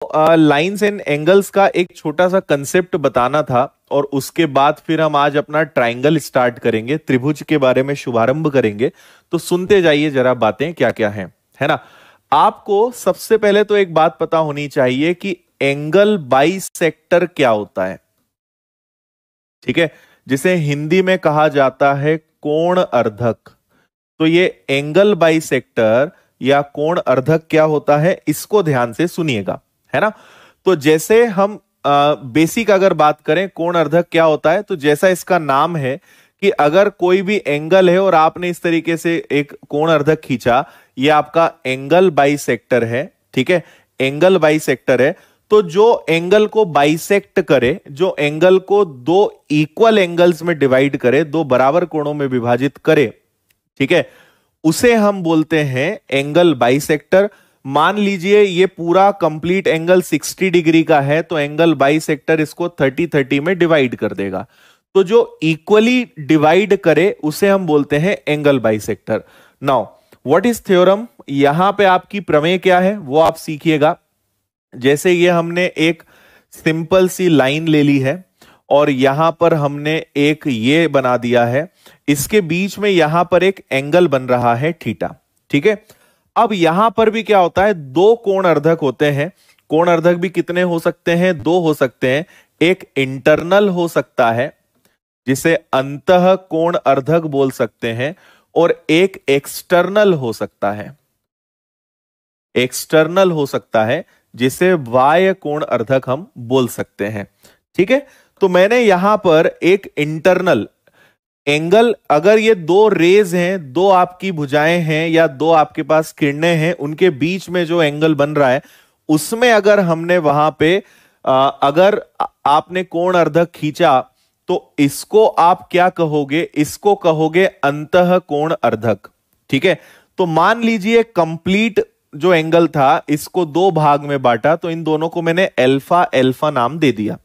Lines and angles का एक छोटा सा कंसेप्ट बताना था और उसके बाद फिर हम आज अपना ट्राइंगल स्टार्ट करेंगे, त्रिभुज के बारे में शुभारंभ करेंगे। तो सुनते जाइए जरा बातें क्या क्या हैं, है ना। आपको सबसे पहले तो एक बात पता होनी चाहिए कि एंगल बाइसेक्टर क्या होता है, ठीक है, जिसे हिंदी में कहा जाता है कोण अर्धक। तो ये एंगल बाइसेक्टर या कोण अर्धक क्या होता है, इसको ध्यान से सुनिएगा, है ना। तो जैसे हम बेसिक अगर बात करें कोण अर्धक क्या होता है, तो जैसा इसका नाम है कि अगर कोई भी एंगल है और आपने इस तरीके से एक कोण अर्धक खींचा, ये आपका एंगल बाइसेक्टर है, ठीक है, एंगल बाइसेक्टर है। तो जो एंगल को बाइसेक्ट करे, जो एंगल को दो इक्वल एंगल्स में डिवाइड करे, दो बराबर कोणों में विभाजित करे, ठीक है, उसे हम बोलते हैं एंगल बाइसेक्टर। मान लीजिए ये पूरा कंप्लीट एंगल 60 डिग्री का है, तो एंगल बाइसेक्टर इसको 30-30 में डिवाइड कर देगा। तो जो इक्वली डिवाइड करे उसे हम बोलते हैं angle bisector. Now what is theorem, यहां पे आपकी प्रमेय क्या है वो आप सीखिएगा। जैसे ये हमने एक सिंपल सी लाइन ले ली है और यहां पर हमने एक ये बना दिया है, इसके बीच में यहां पर एक एंगल बन रहा है थीटा, ठीक है। अब यहां पर भी क्या होता है, दो कोण अर्धक होते हैं। कोण अर्धक भी कितने हो सकते हैं, दो हो सकते हैं। एक इंटरनल हो सकता है जिसे अंतः कोण अर्धक बोल सकते हैं, और एक एक्सटर्नल हो सकता है, एक्सटर्नल हो सकता है जिसे बाह्य कोण अर्धक हम बोल सकते हैं, ठीक है। तो मैंने यहां पर एक इंटरनल एंगल, अगर ये दो रेज हैं, दो आपकी भुजाएं हैं या दो आपके पास किरणें हैं, उनके बीच में जो एंगल बन रहा है उसमें अगर हमने वहां पे अगर आपने कोण अर्धक खींचा, तो इसको आप क्या कहोगे, इसको कहोगे अंतः कोण अर्धक, ठीक है। तो मान लीजिए कंप्लीट जो एंगल था इसको दो भाग में बांटा, तो इन दोनों को मैंने अल्फा अल्फा नाम दे दिया,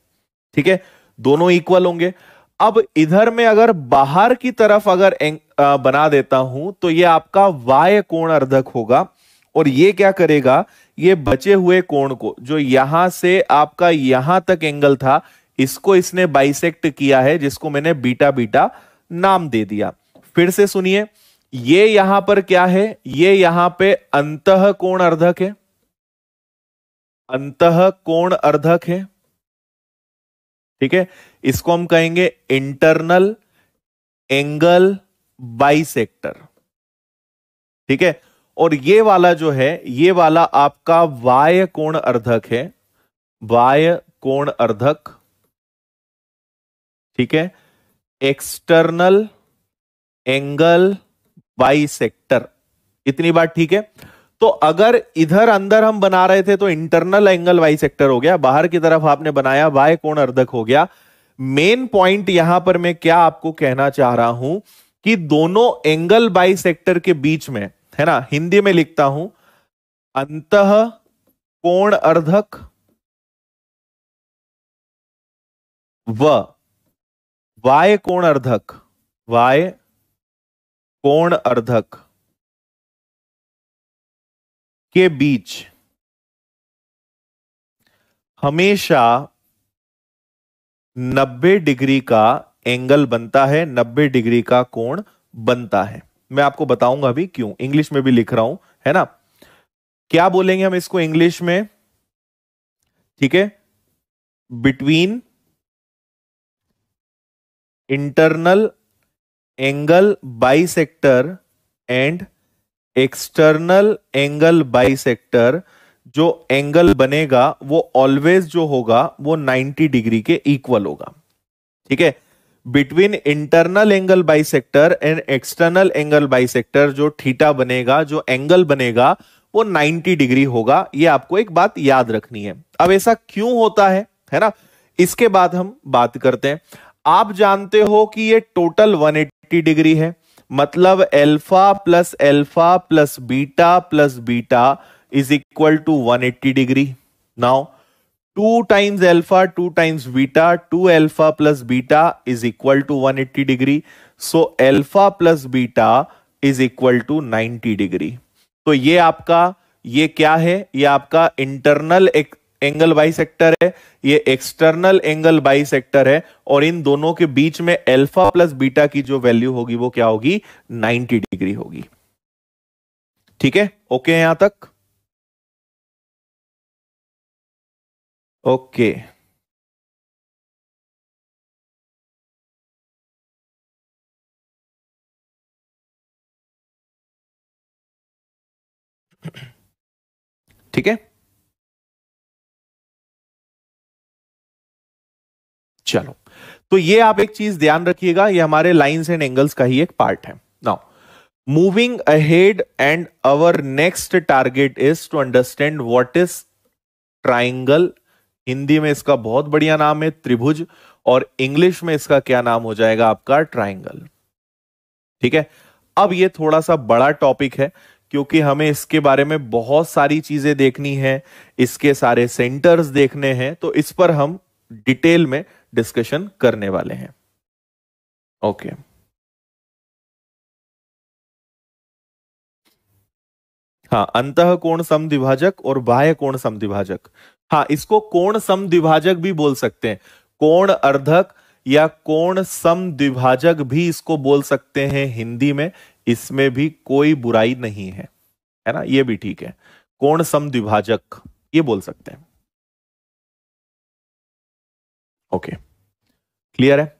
ठीक है, दोनों इक्वल होंगे। अब इधर में अगर बाहर की तरफ अगर बना देता हूं, तो ये आपका बाह्य कोण अर्धक होगा, और ये क्या करेगा, ये बचे हुए कोण को, जो यहां से आपका यहां तक एंगल था, इसको इसने बाइसेक्ट किया है, जिसको मैंने बीटा बीटा नाम दे दिया। फिर से सुनिए, ये यहां पर क्या है, ये यहां पे अंतः कोण अर्धक है, अंतः कोण अर्धक है, ठीक है। इसको हम कहेंगे इंटरनल एंगल बाइसेक्टर, ठीक है। और ये वाला जो है, ये वाला आपका बाह्य कोण अर्धक है, बाह्य कोण अर्धक, ठीक है, एक्सटर्नल एंगल बाइसेक्टर। इतनी बात ठीक है। तो अगर इधर अंदर हम बना रहे थे तो इंटरनल एंगल बाइसेक्टर हो गया, बाहर की तरफ आपने बनाया बाह्य कोण अर्धक हो गया। मेन पॉइंट यहां पर मैं क्या आपको कहना चाह रहा हूं कि दोनों एंगल बाइसेक्टर के बीच में, है ना, हिंदी में लिखता हूं अंतः कोण अर्धक व बाह्य कोण अर्धक, बाह्य कोण अर्धक के बीच हमेशा 90 डिग्री का एंगल बनता है, 90 डिग्री का कोण बनता है। मैं आपको बताऊंगा अभी क्यों, इंग्लिश में भी लिख रहा हूं, है ना। क्या बोलेंगे हम इसको इंग्लिश में, ठीक है, between internal angle bisector and external angle bisector, जो एंगल बनेगा वो ऑलवेज जो होगा वो 90 डिग्री के इक्वल होगा, ठीक है। Between internal angle bisector and external angle bisector जो थीटा बनेगा, जो एंगल बनेगा वो 90 डिग्री होगा। ये आपको एक बात याद रखनी है। अब ऐसा क्यों होता है ना, इसके बाद हम बात करते हैं। आप जानते हो कि ये टोटल 180 डिग्री है, मतलब alpha plus beta is equal to 180 degree. Now 2 times alpha 2 times beta, 2 alpha plus beta is equal to 180 degree. So alpha plus beta is equal to 90 degree. तो ये आपका, ये क्या है, ये आपका इंटरनल एंगल बाइसेक्टर है, ये एक्सटर्नल एंगल बाइसेक्टर है, और इन दोनों के बीच में अल्फा प्लस बीटा की जो वैल्यू होगी वो क्या होगी, 90 डिग्री होगी। ठीक है, ओके यहां तक? ओके, ठीक है, चलो। तो ये आप एक चीज ध्यान रखिएगा, ये हमारे लाइंस एंड एंगल्स का ही एक पार्ट है। Now moving ahead and our next target is to understand what is triangle. Hindi में इसका बहुत बढ़िया नाम है त्रिभुज, और इंग्लिश में इसका क्या नाम हो जाएगा आपका, ट्राइंगल। ठीक है, अब ये थोड़ा सा बड़ा टॉपिक है, क्योंकि हमें इसके बारे में बहुत सारी चीजें देखनी है, इसके सारे सेंटर्स देखने हैं, तो इस पर हम डिटेल में डिस्कशन करने वाले हैं। ओके, हाँ, अंतः कोण समद्विभाजक और बाह्य कोण समद्विभाजक, हाँ, इसको कोण समद्विभाजक भी बोल सकते हैं, कोण अर्धक या कोण समद्विभाजक भी इसको बोल सकते हैं हिंदी में, इसमें भी कोई बुराई नहीं है ना, ये भी ठीक है, कोण समद्विभाजक ये बोल सकते हैं। ओके, क्लियर है?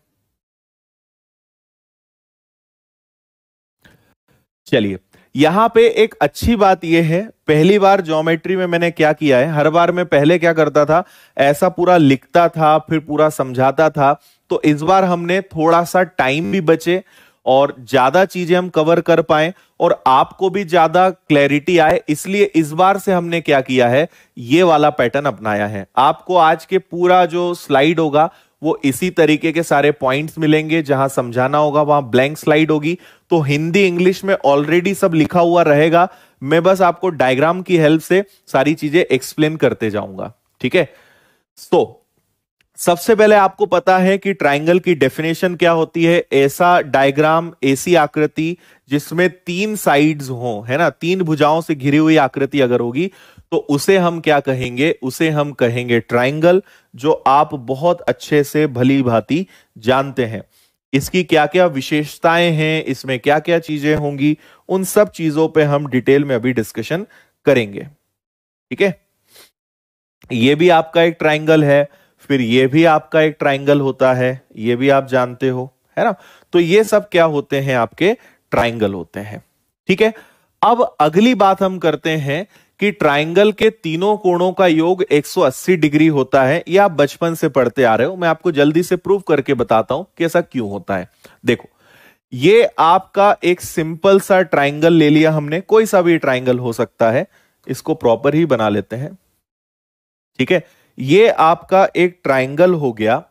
चलिए, यहां पे एक अच्छी बात यह है, पहली बार ज्योमेट्री में मैंने क्या किया है, हर बार मैं पहले क्या करता था, ऐसा पूरा लिखता था फिर पूरा समझाता था, तो इस बार हमने थोड़ा सा टाइम भी बचे और ज्यादा चीजें हम कवर कर पाए और आपको भी ज्यादा क्लैरिटी आए, इसलिए इस बार से हमने क्या किया है, ये वाला पैटर्न अपनाया है। आपको आज के पूरा जो स्लाइड होगा वो इसी तरीके के सारे पॉइंट्स मिलेंगे, जहां समझाना होगा वहां ब्लैंक स्लाइड होगी, तो हिंदी इंग्लिश में ऑलरेडी सब लिखा हुआ रहेगा, मैं बस आपको डायग्राम की हेल्प से सारी चीजें एक्सप्लेन करते जाऊंगा। ठीक है, तो सबसे पहले आपको पता है कि ट्राइंगल की डेफिनेशन क्या होती है, ऐसा डायग्राम, ऐसी आकृति जिसमें तीन साइड्स हो, है ना, तीन भुजाओं से घिरी हुई आकृति अगर होगी तो उसे हम क्या कहेंगे, उसे हम कहेंगे ट्राइंगल, जो आप बहुत अच्छे से भली भांति जानते हैं। इसकी क्या क्या विशेषताएं हैं, इसमें क्या क्या चीजें होंगी, उन सब चीजों पे हम डिटेल में अभी डिस्कशन करेंगे। ठीक है, ये भी आपका एक ट्राइंगल है, फिर ये भी आपका एक ट्राइंगल होता है, ये भी आप जानते हो, है ना, तो ये सब क्या होते हैं, आपके ट्राइंगल होते हैं। ठीक है, अब अगली बात हम करते हैं कि ट्राइंगल के तीनों कोणों का योग 180 डिग्री होता है, ये आप बचपन से पढ़ते आ रहे हो, मैं आपको जल्दी से प्रूव करके बताता हूं कि ऐसा क्यों होता है। देखो, ये आपका एक सिंपल सा ट्राइंगल ले लिया हमने, कोई सा भी ट्राइंगल हो सकता है, इसको प्रॉपर ही बना लेते हैं। ठीक है, ये आपका एक ट्राइंगल हो गया,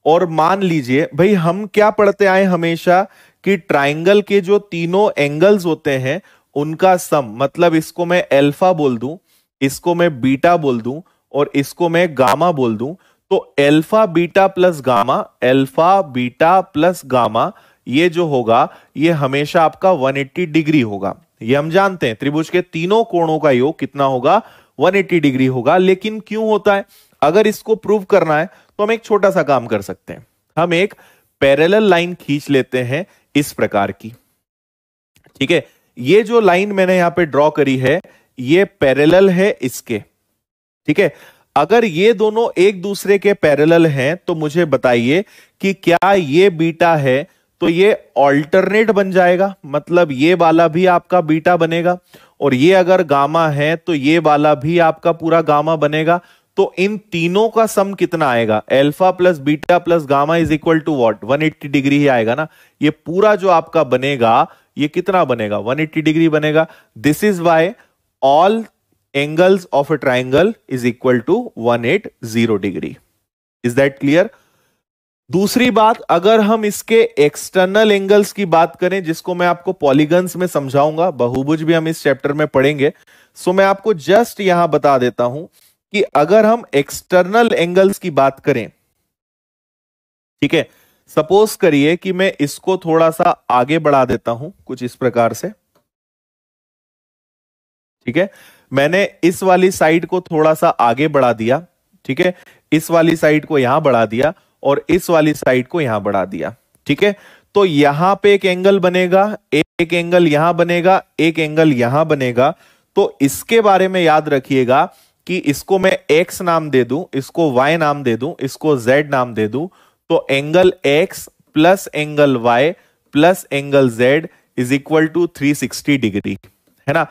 और मान लीजिए भाई हम क्या पढ़ते आए हमेशा कि ट्राइंगल के जो तीनों एंगल्स होते हैं उनका सम, मतलब इसको मैं अल्फा बोल दूं, इसको मैं बीटा बोल दूं और इसको मैं गामा बोल दूं, तो alpha beta plus gamma, alpha beta plus gamma, ये जो होगा ये हमेशा आपका 180 डिग्री होगा। ये हम जानते हैं त्रिभुज के तीनों कोणों का योग कितना होगा, 180 डिग्री होगा। लेकिन क्यों होता है, अगर इसको प्रूव करना है तो हम एक छोटा सा काम कर सकते हैं, हम एक पैरेलल लाइन खींच लेते हैं इस प्रकार की। ठीक है, ये जो लाइन मैंने यहां पे ड्रॉ करी है ये पैरेलल है इसके। ठीक है, अगर ये दोनों एक दूसरे के पैरेलल हैं तो मुझे बताइए कि क्या ये बीटा है तो ये ऑल्टरनेट बन जाएगा, मतलब ये वाला भी आपका बीटा बनेगा, और ये अगर गामा है तो ये वाला भी आपका पूरा गामा बनेगा। तो इन तीनों का सम कितना आएगा, alpha plus beta plus gamma is equal to what, 180 degree ही आएगा ना। ये पूरा जो आपका बनेगा ये कितना बनेगा, 180 डिग्री बनेगा। This is why all angles of a triangle is equal to 180 degree. Is that clear? दूसरी बात, अगर हम इसके एक्सटर्नल एंगल्स की बात करें, जिसको मैं आपको पॉलीगन्स में समझाऊंगा, बहुभुज भी हम इस चैप्टर में पढ़ेंगे, सो मैं आपको जस्ट यहां बता देता हूं कि अगर हम एक्सटर्नल एंगल्स की बात करें, ठीक है, सपोज करिए कि मैं इसको थोड़ा सा आगे बढ़ा देता हूं कुछ इस प्रकार से। ठीक है, मैंने इस वाली साइड को थोड़ा सा आगे बढ़ा दिया, ठीक है, इस वाली साइड को यहां बढ़ा दिया और इस वाली साइड को यहां बढ़ा दिया। ठीक है, तो यहां पे एक एंगल बनेगा, एक एंगल यहां बनेगा, एक एंगल यहां बनेगा। तो इसके बारे में याद रखिएगा कि इसको मैं x नाम दे दूं, इसको y नाम दे दूं, इसको z नाम दे दूं, तो angle x plus angle y plus angle z is equal to 360 degree, है ना।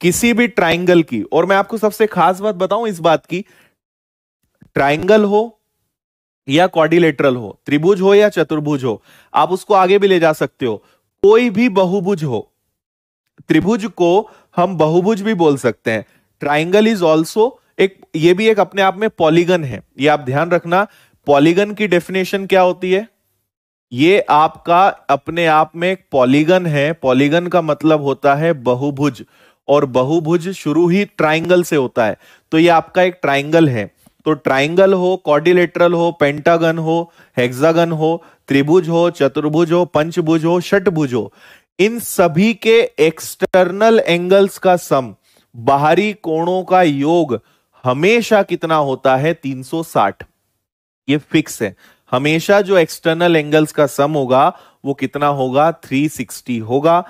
किसी भी ट्राइंगल की, और मैं आपको सबसे खास बात बताऊं इस बात की, ट्राइंगल हो या क्वाड्रिलेटरल हो, त्रिभुज हो या चतुर्भुज हो, आप उसको आगे भी ले जा सकते हो। कोई भी बहुभुज हो, त्रिभुज को हम बहुभुज भी बोल सकते हैं। ट्राइंगल इज ऑल्सो एक, ये भी एक अपने आप में पॉलीगन है, ये आप ध्यान रखना। पॉलीगन की डेफिनेशन क्या होती है? ये आपका अपने आप में एक पॉलीगन है। पॉलीगन का मतलब होता है बहुभुज, और बहुभुज शुरू ही ट्राइंगल से होता है, तो ये आपका एक ट्राइंगल है। तो ट्राइंगल हो, क्वाड्रिलेटरल हो, पेंटागन हो, हेक्सागन हो, त्रिभुज हो, चतुर्भुज हो, पंचभुज हो, षटभुज हो, इन सभी के एक्सटर्नल एंगल्स का सम, बाहरी कोणों का योग हमेशा कितना होता है? 360। ये फिक्स है, हमेशा जो एक्सटर्नल एंगल्स का सम होगा वो कितना होगा? 360 होगा।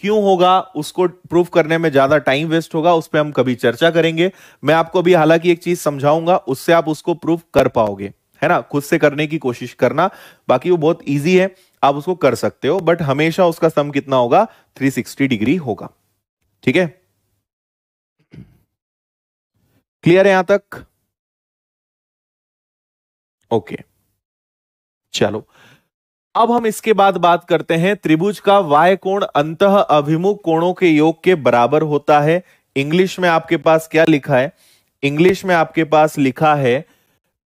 क्यों होगा उसको प्रूव करने में ज्यादा टाइम वेस्ट होगा, उस पर हम कभी चर्चा करेंगे। मैं आपको अभी हालांकि एक चीज समझाऊंगा, उससे आप उसको प्रूव कर पाओगे, है ना। खुद से करने की कोशिश करना, बाकी वो बहुत इजी है, आप उसको कर सकते हो, बट हमेशा उसका सम कितना होगा? 360 डिग्री होगा। ठीक है, क्लियर है यहां तक? ओके, चलो अब हम इसके बाद बात करते हैं, त्रिभुज का वाय कोण अंतः अभिमुख कोणों के योग के बराबर होता है। इंग्लिश में आपके पास क्या लिखा है? इंग्लिश में आपके पास लिखा है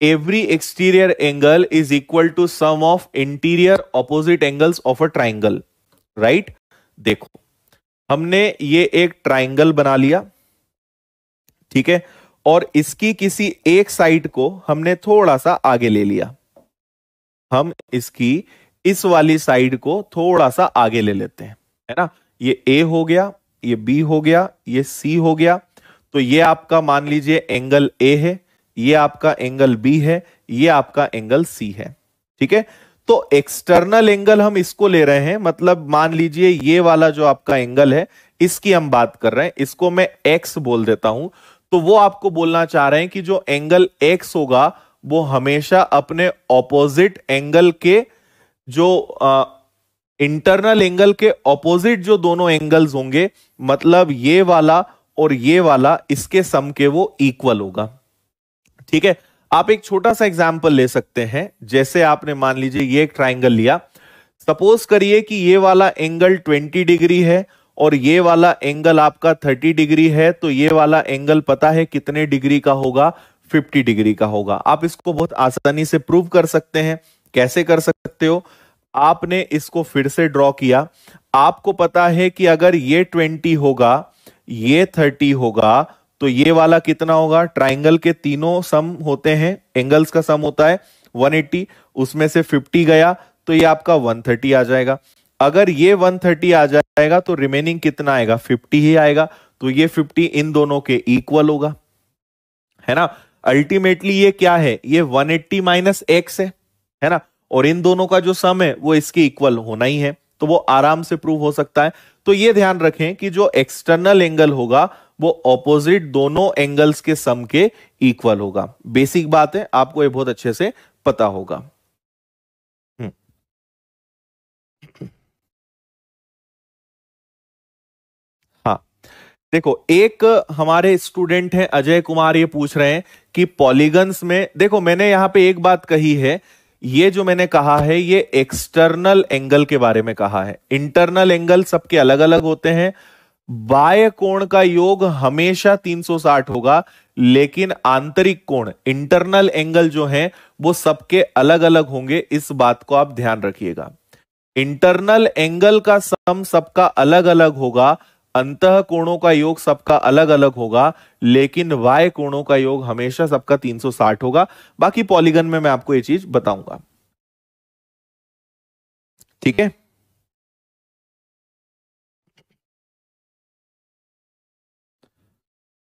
every exterior angle is equal to sum of interior opposite angles of a triangle, right. देखो, हमने ये एक ट्राइंगल बना लिया, ठीक है, और इसकी किसी एक साइड को हमने थोड़ा सा आगे ले लिया। हम इसकी इस वाली साइड को थोड़ा सा आगे ले लेते हैं, है ना। ये ए हो गया, ये बी हो गया, ये सी हो गया। तो ये आपका मान लीजिए एंगल ए है, ये आपका एंगल बी है, ये आपका एंगल सी है। ठीक है, तो एक्सटर्नल एंगल हम इसको ले रहे हैं, मतलब मान लीजिए ये वाला जो आपका एंगल है इसकी हम बात कर रहे हैं, इसको मैं एक्स बोल देता हूं। तो वो आपको बोलना चाह रहे हैं कि जो एंगल एक्स होगा वो हमेशा अपने ऑपोजिट एंगल के, जो इंटरनल एंगल के ऑपोजिट जो दोनों एंगल्स होंगे, मतलब ये वाला और ये वाला, इसके सम के वो इक्वल होगा। ठीक है, आप एक छोटा सा एग्जांपल ले सकते हैं। जैसे आपने मान लीजिए ये एक ट्राइंगल लिया, सपोज करिए कि ये वाला एंगल 20 डिग्री है और ये वाला एंगल आपका 30 डिग्री है, तो ये वाला एंगल पता है कितने डिग्री का होगा? 50 डिग्री का होगा। आप इसको बहुत आसानी से प्रूव कर सकते हैं। कैसे कर सकते हो? आपने इसको फिर से ड्रॉ किया, आपको पता है कि अगर ये 20 होगा, ये 30 होगा, तो ये वाला कितना होगा? ट्राइंगल के तीनों सम होते हैं, एंगल्स का सम होता है 180, उसमें से 50 गया तो ये आपका 130 आ जाएगा। अगर ये 130 आ जाएगा तो रिमेनिंग कितना आएगा? 50 ही आएगा। तो ये 50 इन दोनों के इक्वल होगा, है ना। अल्टीमेटली ये क्या है? ये 180 माइनस एक्स है ना, और इन दोनों का जो सम है वो इसके इक्वल होना ही है, तो वो आराम से प्रूव हो सकता है। तो ये ध्यान रखें कि जो एक्सटर्नल एंगल होगा वो ऑपोजिट दोनों एंगल्स के सम के इक्वल होगा। बेसिक बात है, आपको ये बहुत अच्छे से पता होगा। हम्म, हाँ, देखो एक हमारे स्टूडेंट हैं अजय कुमार, ये पूछ रहे हैं कि पॉलीगन्स में, देखो मैंने यहां पे एक बात कही है, ये जो मैंने कहा है ये एक्सटर्नल एंगल के बारे में कहा है। इंटरनल एंगल सबके अलग अलग होते हैं, बाह्य कोण का योग हमेशा 360 होगा, लेकिन आंतरिक कोण, इंटरनल एंगल जो है वो सबके अलग अलग होंगे। इस बात को आप ध्यान रखिएगा। इंटरनल एंगल का सम सबका अलग अलग होगा, अंतः कोणों का योग सबका अलग अलग होगा, लेकिन वाय कोणों का योग हमेशा सबका 360 होगा। बाकी पॉलीगन में मैं आपको ये चीज बताऊंगा। ठीक है,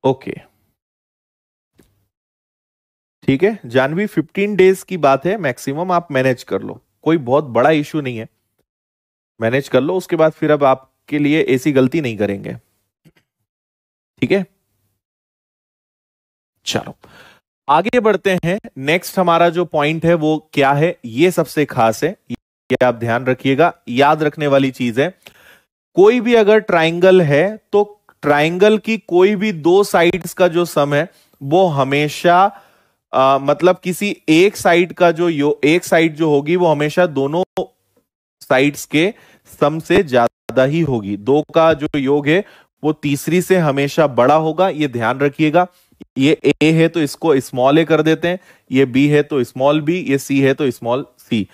ओके, ठीक है जानवी, 15 डेज की बात है मैक्सिमम, आप मैनेज कर लो, कोई बहुत बड़ा इशू नहीं है, मैनेज कर लो, उसके बाद फिर अब आपके लिए ऐसी गलती नहीं करेंगे। ठीक है, चलो आगे बढ़ते हैं। नेक्स्ट हमारा जो पॉइंट है वो क्या है, ये सबसे खास है, ये आप ध्यान रखिएगा, याद रखने वाली चीज है। कोई भी अगर ट्राइंगल है तो ट्राइंगल की कोई भी दो साइड्स का जो सम है वो हमेशा मतलब किसी एक साइड का एक साइड जो होगी वो हमेशा दोनों साइड्स के सम से ज्यादा ही होगी। दो का जो योग है वो तीसरी से हमेशा बड़ा होगा, ये ध्यान रखिएगा। ये ए है तो इसको स्मॉल ए कर देते हैं, ये बी है तो स्मॉल बी, ये सी है तो स्मॉल सी।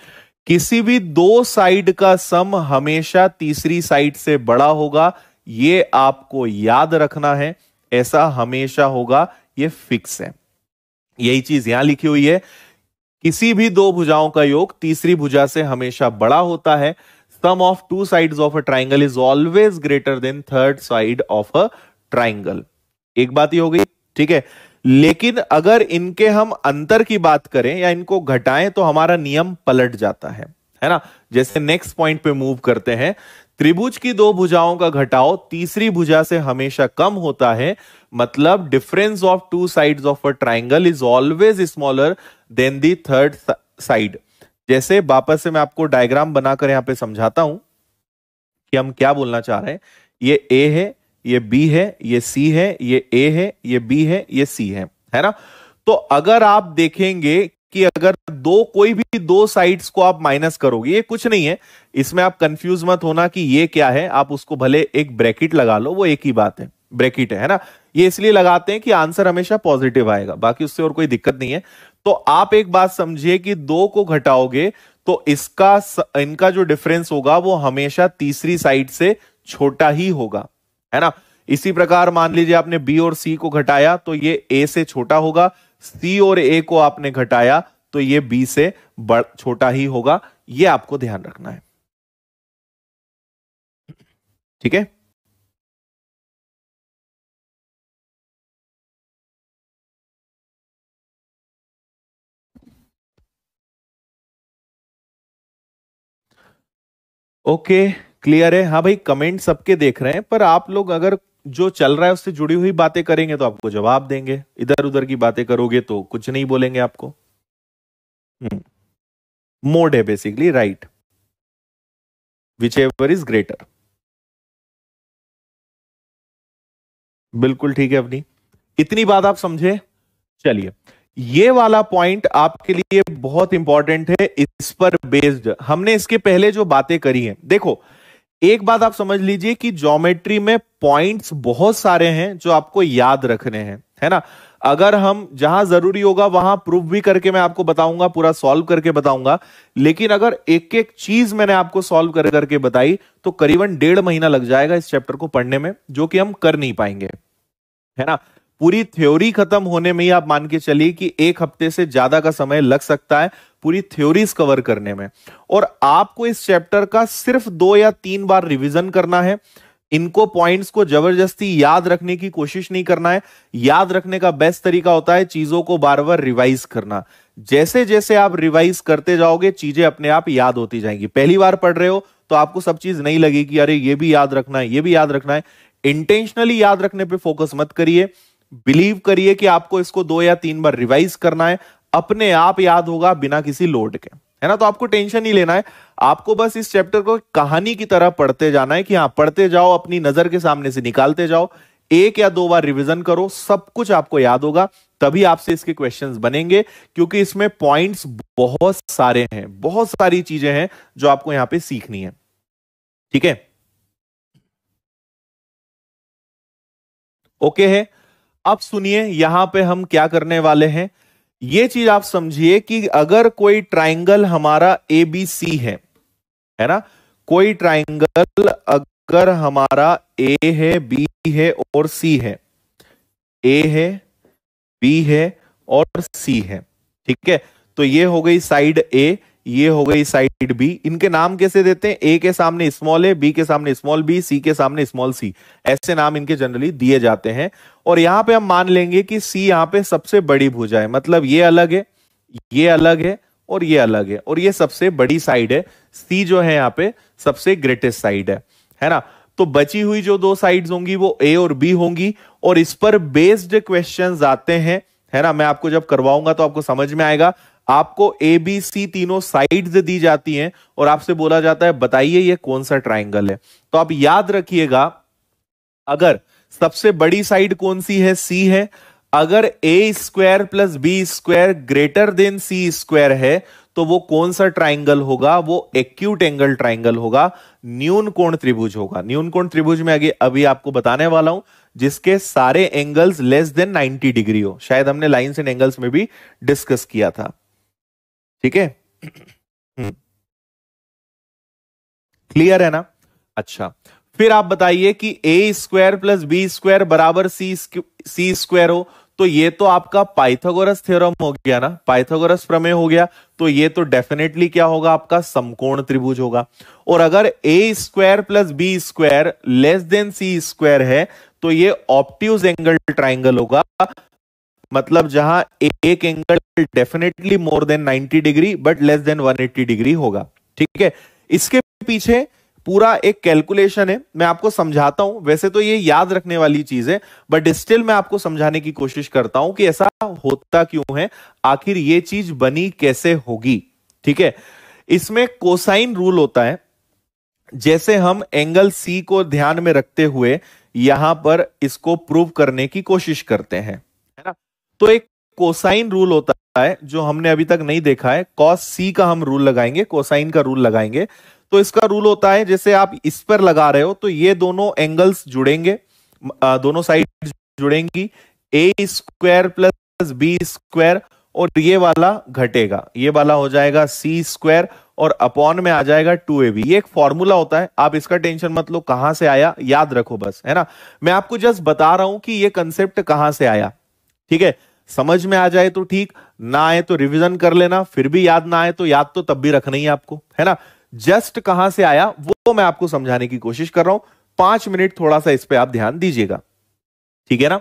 किसी भी दो साइड का सम हमेशा तीसरी साइड से बड़ा होगा, ये आपको याद रखना है, ऐसा हमेशा होगा, ये फिक्स है। यही चीज यहां लिखी हुई है, किसी भी दो भुजाओं का योग तीसरी भुजा से हमेशा बड़ा होता है। Sum of two sides of a triangle is always greater than third side of a triangle. एक बात ये हो गई, ठीक है। लेकिन अगर इनके हम अंतर की बात करें या इनको घटाएं तो हमारा नियम पलट जाता है ना। जैसे नेक्स्ट पॉइंट पे मूव करते हैं, त्रिभुज की दो भुजाओं का घटाव तीसरी भुजा से हमेशा कम होता है, मतलब difference of two sides of a triangle is always smaller than the third side. जैसे वापस से मैं आपको डायग्राम बनाकर यहां पे समझाता हूं कि हम क्या बोलना चाह रहे हैं। ये ए है, ये बी है, ये सी है, ये ए है, ये बी है, ये सी है ना। तो अगर आप देखेंगे कि अगर कोई भी दो साइड्स को आप माइनस करोगे, ये कुछ नहीं है, इसमें आप कंफ्यूज मत होना कि ये क्या है, आप उसको भले एक ब्रैकेट लगा लो, वो एक ही बात है, ब्रैकेट है ना। ये इसलिए लगाते हैं कि आंसर हमेशा पॉजिटिव आएगा, बाकी उससे और कोई दिक्कत नहीं है। तो आप एक बात समझिए कि दो को घटाओगे तो इनका जो डिफरेंस होगा वो हमेशा तीसरी साइड से छोटा ही होगा, है ना। इसी प्रकार मान लीजिए आपने बी और सी को घटाया तो ये ए से छोटा होगा, सी और ए को आपने घटाया तो ये बी से छोटा ही होगा, ये आपको ध्यान रखना है। ठीक है, ओके, क्लियर है। हाँ भाई, कमेंट सबके देख रहे हैं, पर आप लोग अगर जो चल रहा है उससे जुड़ी हुई बातें करेंगे तो आपको जवाब देंगे, इधर उधर की बातें करोगे तो कुछ नहीं बोलेंगे आपको। मोड है basically, right, which ever is greater. बिल्कुल ठीक है अपनी, इतनी बात आप समझे। चलिए, ये वाला पॉइंट आपके लिए बहुत इंपॉर्टेंट है, इस पर बेस्ड हमने इसके पहले जो बातें करी हैं। देखो, एक बात आप समझ लीजिए कि ज्योमेट्री में पॉइंट्स बहुत सारे हैं जो आपको याद रखने हैं, है ना। अगर हम जहां जरूरी होगा वहां प्रूफ भी करके मैं आपको बताऊंगा, पूरा सॉल्व करके बताऊंगा, लेकिन अगर एक एक चीज मैंने आपको सॉल्व कर करके बताई तो करीबन 1.5 महीना लग जाएगा इस चैप्टर को पढ़ने में, जो कि हम कर नहीं पाएंगे, है ना। पूरी थ्योरी खत्म होने में ही आप मान के चलिए कि 1 हफ्ते से ज्यादा का समय लग सकता है पूरी थ्योरीज कवर करने में। और आपको इस चैप्टर का सिर्फ 2 या 3 बार रिवीजन करना है, इनको पॉइंट्स को जबरदस्ती याद रखने की कोशिश नहीं करना है। याद रखने का बेस्ट तरीका होता है चीजों को बार बार रिवाइज करना। जैसे जैसे आप रिवाइज करते जाओगे चीजें अपने आप याद होती जाएंगी। पहली बार पढ़ रहे हो तो आपको सब चीज नहीं लगेगी, अरे ये भी याद रखना है, ये भी याद रखना है। इंटेंशनली याद रखने पे फोकस मत करिए, बिलीव करिए कि आपको इसको 2 या 3 बार रिवाइज करना है, अपने आप याद होगा बिना किसी लोड के, है ना। तो आपको टेंशन नहीं लेना है, आपको बस इस चैप्टर को कहानी की तरह पढ़ते जाना है कि हाँ, पढ़ते जाओ, अपनी नजर के सामने से निकालते जाओ, 1 या 2 बार रिवीजन करो, सब कुछ आपको याद होगा, तभी आपसे इसके क्वेश्चंस बनेंगे। क्योंकि इसमें पॉइंट्स बहुत सारे हैं, बहुत सारी चीजें हैं जो आपको यहां पे सीखनी है। ठीक है, ओके है। अब सुनिए यहां पे हम क्या करने वाले हैं, ये चीज आप समझिए कि अगर कोई ट्राइंगल हमारा ए बी सी है ना, कोई ट्राइंगल अगर हमारा ए है, बी है और सी है, ए है, बी है और सी है, ठीक है। तो ये हो गई साइड ए, ये हो गई साइड बी। इनके नाम कैसे देते हैं? ए के सामने स्मॉल ए, बी के सामने स्मॉल बी, सी के सामने स्मॉल सी, ऐसे नाम इनके जनरली दिए जाते हैं। और यहां पे हम मान लेंगे कि सी यहां पे सबसे बड़ी भुजा है, मतलब ये अलग है, ये अलग है और ये अलग है, और ये सबसे बड़ी साइड है। सी जो है यहां पे सबसे ग्रेटेस्ट साइड है ना। तो बची हुई जो दो साइड्स होंगी वो ए और बी होंगी, और इस पर बेस्ड क्वेश्चंस आते हैं, है ना। मैं आपको जब करवाऊंगा तो आपको समझ में आएगा। आपको ए बी सी तीनों साइड्स दी जाती हैं और आपसे बोला जाता है बताइए ये कौन सा ट्राइंगल है। तो आप याद रखिएगा, अगर सबसे बड़ी साइड कौन सी है? सी है। अगर A square plus B square greater than C square है तो वो कौन सा ट्राइंगल होगा? वो एक्यूट एंगल ट्राइंगल होगा, न्यून कोण त्रिभुज होगा। न्यून कोण त्रिभुज में आगे अभी आपको बताने वाला हूं, जिसके सारे एंगल्स लेस देन 90 डिग्री हो। शायद हमने लाइंस एंड एंगल्स में भी डिस्कस किया था, ठीक है। क्लियर है ना? अच्छा, फिर आप बताइए कि A square plus B square बराबर सी स्क्वायर हो, तो ये तो आपका पाइथागोरस थ्योरम हो गया ना, पाइथागोरस प्रमेय हो गया। तो ये तो डेफिनेटली क्या होगा? आपका समकोण त्रिभुज होगा। और अगर A square plus B square less than C square है तो ये ऑब्ट्यूज एंगल ट्राइंगल होगा, मतलब जहां एक angle definitely more than 90 degree but less than 180 degree होगा, ठीक है। इसके पीछे पूरा एक कैलकुलेशन है, मैं आपको समझाता हूं। वैसे तो ये याद रखने वाली चीज है, बट स्टिल मैं आपको समझाने की कोशिश करता हूं कि ऐसा होता क्यों है, आखिर ये चीज बनी कैसे होगी, ठीक है। इसमें कोसाइन रूल होता है। जैसे हम एंगल सी को ध्यान में रखते हुए यहां पर इसको प्रूव करने की कोशिश करते हैं, है ना। तो एक कोसाइन रूल होता है जो हमने अभी तक नहीं देखा है। कॉस सी का हम रूल लगाएंगे, कोसाइन का रूल लगाएंगे। तो इसका रूल होता है, जैसे आप इस पर लगा रहे हो तो ये दोनों एंगल्स जुड़ेंगे, दोनों साइड जुड़ेंगी, ए स्क्वायर प्लस बी स्क्वायर, और ये वाला घटेगा, ये वाला हो जाएगा सी स्क्वायर, और अपॉन में आ जाएगा 2ab। ये एक फॉर्मूला होता है, आप इसका टेंशन मत लो कहां से आया, याद रखो बस, है ना। मैं आपको जस्ट बता रहा हूं कि ये कंसेप्ट कहां से आया, ठीक है। समझ में आ जाए तो ठीक, ना आए तो रिवीजन कर लेना, फिर भी याद ना आए तो याद तो तब भी रखना ही आपको, है ना। जस्ट कहां से आया वो मैं आपको समझाने की कोशिश कर रहा हूं। 5 मिनट थोड़ा सा इस पे आप ध्यान दीजिएगा, ठीक है ना।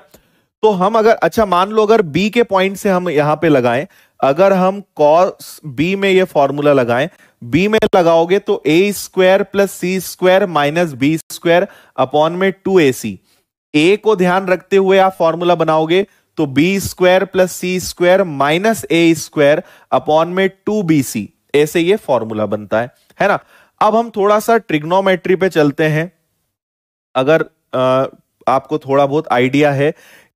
तो हम अगर, अच्छा मान लो अगर बी के पॉइंट से हम यहां पे लगाएं, अगर हम कॉस बी में ये फॉर्मूला लगाएं, बी में लगाओगे तो A square plus C square minus B square upon में 2ac। ए को ध्यान रखते हुए आप फॉर्मूला बनाओगे तो B square plus C square minus ए स्क्वायर अपॉन में 2bc, ऐसे ये फॉर्मूला बनता है ना। अब हम थोड़ा सा ट्रिग्नोमेट्री पे चलते हैं। अगर आपको थोड़ा बहुत आइडिया है,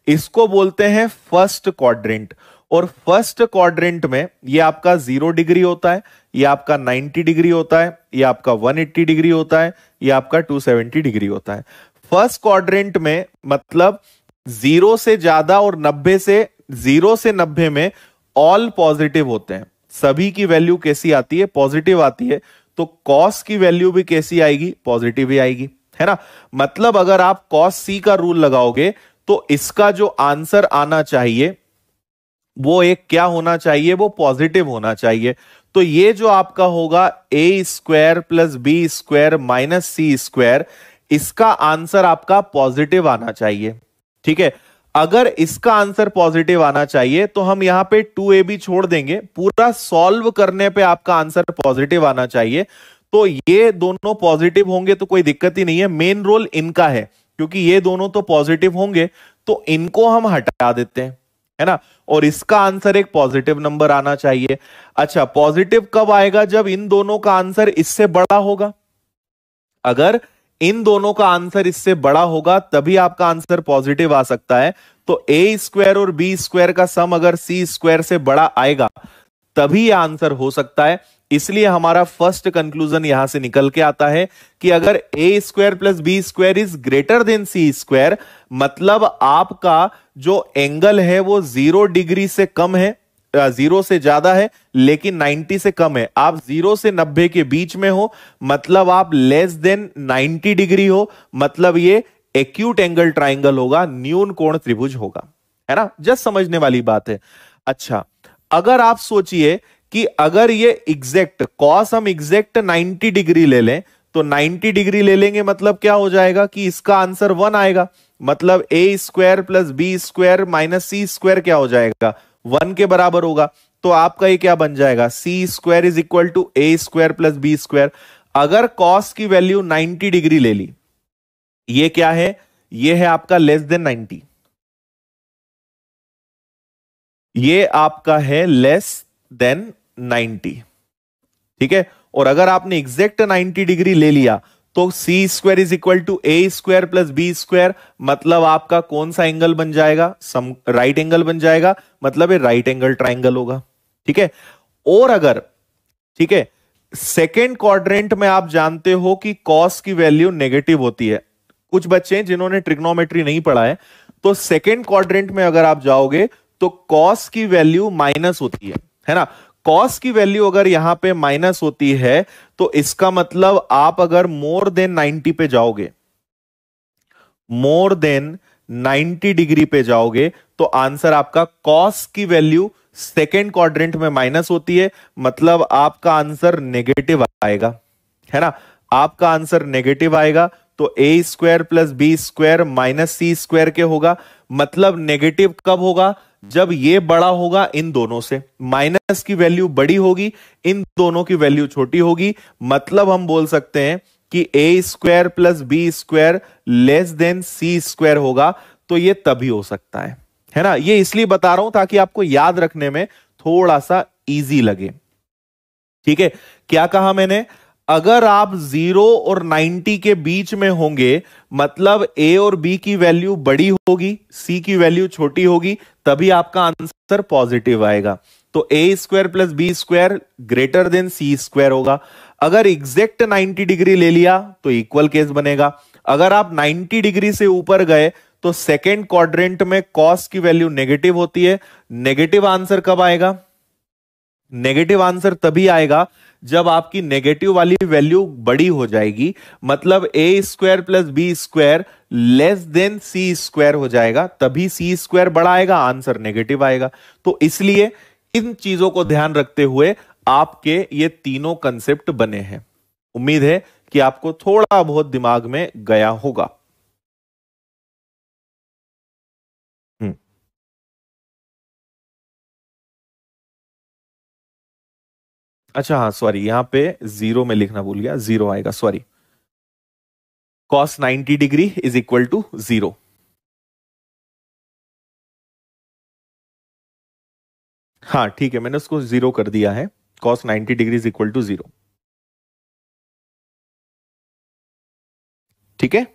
इसको बोलते हैं फर्स्ट क्वाड्रेंट। और फर्स्ट क्वाड्रेंट में ये आपका 0 डिग्री होता है, ये आपका 90 डिग्री होता है, ये आपका 180 डिग्री होता है, ये आपका 270 डिग्री होता है। फर्स्ट क्वाड्रेंट में मतलब 0 से ज्यादा और 90 से 0 से 90 में ऑल पॉजिटिव होते हैं। सभी की वैल्यू कैसी आती है? पॉजिटिव आती है। तो कॉस की वैल्यू भी कैसी आएगी? पॉजिटिव ही आएगी, है ना। मतलब अगर आप कॉस सी का रूल लगाओगे तो इसका जो आंसर आना चाहिए वो एक क्या होना चाहिए? वो पॉजिटिव होना चाहिए। तो ये जो आपका होगा A square plus B square minus C square, इसका आंसर आपका पॉजिटिव आना चाहिए, ठीक है। अगर इसका आंसर पॉजिटिव आना चाहिए तो हम यहां पे 2ab छोड़ देंगे, पूरा सॉल्व करने पे आपका आंसर पॉजिटिव आना चाहिए। तो ये दोनों पॉजिटिव होंगे तो कोई दिक्कत ही नहीं है, मेन रोल इनका है, क्योंकि ये दोनों तो पॉजिटिव होंगे तो इनको हम हटा देते हैं, है ना। और इसका आंसर एक पॉजिटिव नंबर आना चाहिए। अच्छा, पॉजिटिव कब आएगा? जब इन दोनों का आंसर इससे बड़ा होगा। अगर इन दोनों का आंसर इससे बड़ा होगा तभी आपका आंसर पॉजिटिव आ सकता है। तो ए स्क्वायर और बी स्क्वायर का सम अगर सी स्क्वायर से बड़ा आएगा तभी यह आंसर हो सकता है। इसलिए हमारा फर्स्ट कंक्लूजन यहां से निकल के आता है कि अगर A square plus B square is greater than C square, मतलब आपका जो एंगल है वो 0 डिग्री से कम है, 0 से ज्यादा है लेकिन 90 से कम है। आप 0 से 90 के बीच में हो, मतलब आप लेस देन 90 डिग्री हो, मतलब ये एक्यूट एंगल ट्राइंगल होगा, न्यून कोण त्रिभुज होगा, है ना। जस्ट समझने वाली बात है। अच्छा, अगर आप सोचिए कि अगर ये एग्जैक्ट कॉस हम एग्जैक्ट 90 डिग्री ले लें तो 90 डिग्री ले लेंगे, मतलब क्या हो जाएगा कि इसका आंसर 1 आएगा। मतलब A square plus B square minus C square क्या हो जाएगा, 1 के बराबर होगा। तो आपका ये क्या बन जाएगा, C square is equal to A square plus B square. अगर कॉस की वैल्यू 90 डिग्री ले ली, ये क्या है, ये है आपका लेस देन 90, ये आपका है लेस देन 90, ठीक है। और अगर आपने एग्जैक्ट 90 डिग्री ले लिया तो C square is equal to A square plus B square, मतलब आपका कौन सा एंगल बन जाएगा, सम राइट एंगल बन जाएगा, मतलब ये राइट एंगल ट्राइंगल होगा, ठीक है। और अगर, ठीक है, सेकेंड क्वाड्रेंट में आप जानते हो कि कॉस की वैल्यू नेगेटिव होती है। कुछ बच्चे हैं जिन्होंने ट्रिग्नोमेट्री नहीं पढ़ा है, तो सेकेंड क्वाड्रेंट में अगर आप जाओगे तो कॉस की वैल्यू माइनस होती है ना। कॉस की वैल्यू अगर यहां पे माइनस होती है तो इसका मतलब आप अगर मोर देन 90 पे जाओगे, मोर देन 90 डिग्री पे जाओगे तो आंसर आपका कॉस की वैल्यू सेकेंड क्वाड्रेंट में माइनस होती है, मतलब आपका आंसर नेगेटिव आएगा, है ना। आपका आंसर नेगेटिव आएगा तो A square plus B square minus C square के होगा। मतलब नेगेटिव कब होगा, जब ये बड़ा होगा इन दोनों से, माइनस की वैल्यू बड़ी होगी, इन दोनों की वैल्यू छोटी होगी। मतलब हम बोल सकते हैं कि A square plus B square less than C square होगा। तो ये तभी हो सकता है ना। ये इसलिए बता रहा हूं ताकि आपको याद रखने में थोड़ा सा इजी लगे, ठीक है। क्या कहा मैंने, अगर आप 0 और 90 के बीच में होंगे, मतलब ए और बी की वैल्यू बड़ी होगी, सी की वैल्यू छोटी होगी, तभी आपका आंसर पॉजिटिव आएगा। तो A square plus B square greater than C square होगा। अगर एग्जैक्ट 90 डिग्री ले लिया तो इक्वल केस बनेगा। अगर आप 90 डिग्री से ऊपर गए तो सेकेंड क्वाड्रेंट में कॉस की वैल्यू नेगेटिव होती है। नेगेटिव आंसर कब आएगा, नेगेटिव आंसर तभी आएगा जब आपकी नेगेटिव वाली वैल्यू बड़ी हो जाएगी, मतलब A square plus B square less than C square हो जाएगा, तभी सी स्क्वायर बड़ा आएगा, आंसर नेगेटिव आएगा। तो इसलिए इन चीजों को ध्यान रखते हुए आपके ये तीनों कंसेप्ट बने हैं। उम्मीद है कि आपको थोड़ा बहुत दिमाग में गया होगा। अच्छा हाँ सॉरी, यहां पे 0 में लिखना भूल गया, 0 आएगा, sorry. Cos 90 degree is equal to 0। हाँ ठीक है, मैंने उसको 0 कर दिया है। Cos 90 degree is equal to 0, ठीक है।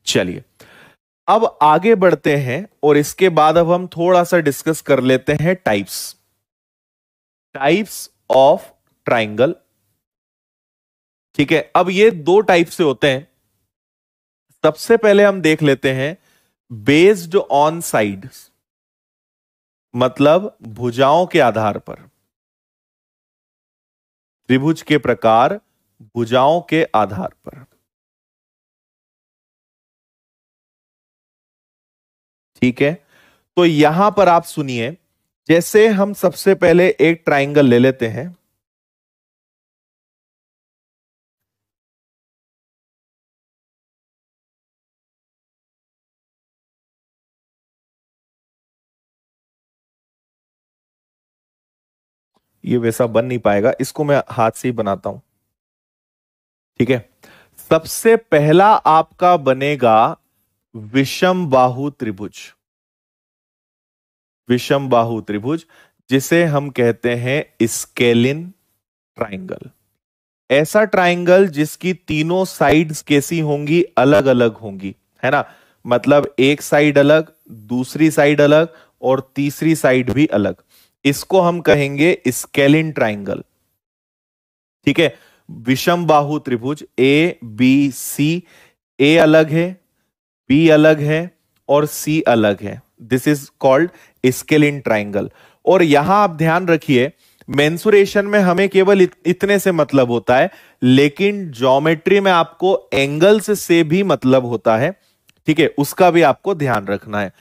चलिए अब आगे बढ़ते हैं और इसके बाद अब हम थोड़ा सा डिस्कस कर लेते हैं टाइप्स, टाइप्स ऑफ ट्राइंगल, ठीक है। अब ये दो टाइप से होते हैं। सबसे पहले हम देख लेते हैं बेस्ड ऑन साइड्स, मतलब भुजाओं के आधार पर, त्रिभुज के प्रकार भुजाओं के आधार पर, ठीक है। तो यहां पर आप सुनिए, जैसे हम सबसे पहले एक ट्राइंगल ले लेते हैं, ये वैसा बन नहीं पाएगा, इसको मैं हाथ से ही बनाता हूं, ठीक है। सबसे पहला आपका बनेगा विषम बाहु त्रिभुज, विषम बाहु त्रिभुज, जिसे हम कहते हैं स्केलिन ट्राइंगल। ऐसा ट्राइंगल जिसकी तीनों साइड्स कैसी होंगी, अलग अलग होंगी, है ना। मतलब एक साइड अलग, दूसरी साइड अलग और तीसरी साइड भी अलग, इसको हम कहेंगे स्केलिन ट्राइंगल, ठीक है। विषम बाहु त्रिभुज ए बी सी, ए अलग है, बी अलग है और सी अलग है, this is called scalene triangle. और यहां आप ध्यान रखिए, मेंसुरेशन में हमें केवल इतने से मतलब होता है, लेकिन ज्योमेट्री में आपको एंगल्स से भी मतलब होता है, ठीक है, उसका भी आपको ध्यान रखना है।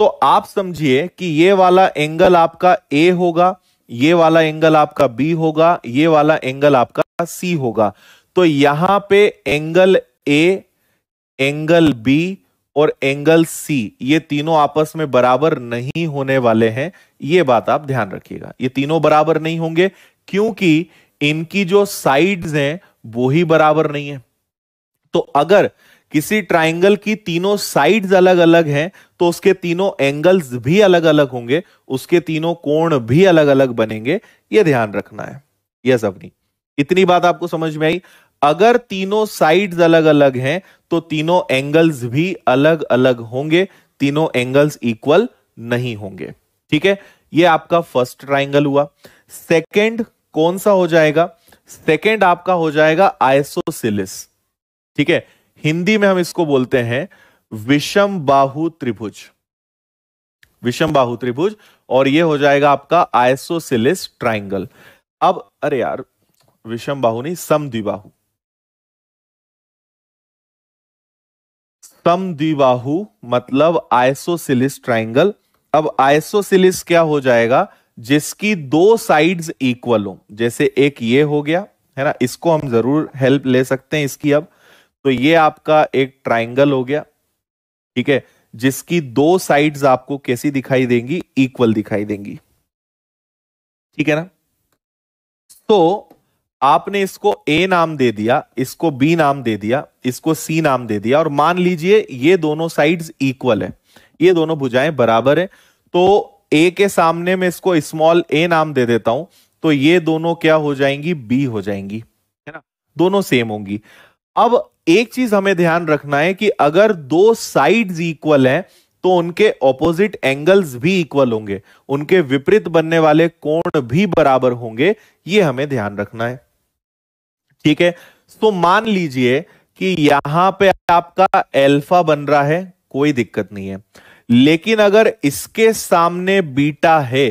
तो आप समझिए कि ये वाला एंगल आपका ए होगा, ये वाला एंगल आपका बी होगा, ये वाला एंगल आपका सी होगा। तो यहां पे एंगल ए, एंगल बी और एंगल सी, ये तीनों आपस में बराबर नहीं होने वाले हैं। ये बात आप ध्यान रखिएगा, ये तीनों बराबर नहीं होंगे क्योंकि इनकी जो साइड्स हैं वो ही बराबर नहीं है। तो अगर किसी ट्राइंगल की तीनों साइड्स अलग अलग हैं तो उसके तीनों एंगल्स भी अलग अलग होंगे, उसके तीनों कोण भी अलग अलग बनेंगे। यह ध्यान रखना है। यह सब नहीं, इतनी बात आपको समझ में आई। अगर तीनों साइड्स अलग अलग हैं तो तीनों एंगल्स भी अलग अलग होंगे, तीनों एंगल्स इक्वल नहीं होंगे। ठीक है, यह आपका फर्स्ट ट्राइंगल हुआ। सेकंड कौन सा हो जाएगा? सेकंड आपका हो जाएगा आइसोसेलेस। ठीक है, हिंदी में हम इसको बोलते हैं विषम बाहु त्रिभुज, विषम बाहु त्रिभुज, और ये हो जाएगा आपका आइसोसेलेस ट्राइंगल। अब अरे यार, विषम बाहु नहीं, समद्विबाहु, समद्विबाहु मतलब आइसोसेलेस ट्राइंगल। अब आइसोसेलेस क्या हो जाएगा? जिसकी दो साइड्स इक्वल हो। जैसे एक ये हो गया है ना, इसको हम जरूर हेल्प ले सकते हैं इसकी। अब तो ये आपका एक ट्राइंगल हो गया, ठीक है, जिसकी दो साइड्स आपको कैसी दिखाई देंगी? इक्वल दिखाई देंगी। ठीक है ना? तो आपने इसको ए नाम दे दिया, इसको बी नाम दे दिया, इसको सी नाम दे दिया, और मान लीजिए ये दोनों साइड्स इक्वल है, ये दोनों भुजाएं बराबर है। तो ए के सामने में इसको स्मॉल ए नाम दे देता हूं, तो ये दोनों क्या हो जाएंगी? बी हो जाएंगी, है ना, दोनों सेम होंगी। अब एक चीज हमें ध्यान रखना है कि अगर दो साइड्स इक्वल हैं तो उनके ऑपोजिट एंगल्स भी इक्वल होंगे, उनके विपरीत बनने वाले कोण भी बराबर होंगे। यह हमें ध्यान रखना है। ठीक है, तो मान लीजिए कि यहां पे आपका अल्फा बन रहा है, कोई दिक्कत नहीं है। लेकिन अगर इसके सामने बीटा है,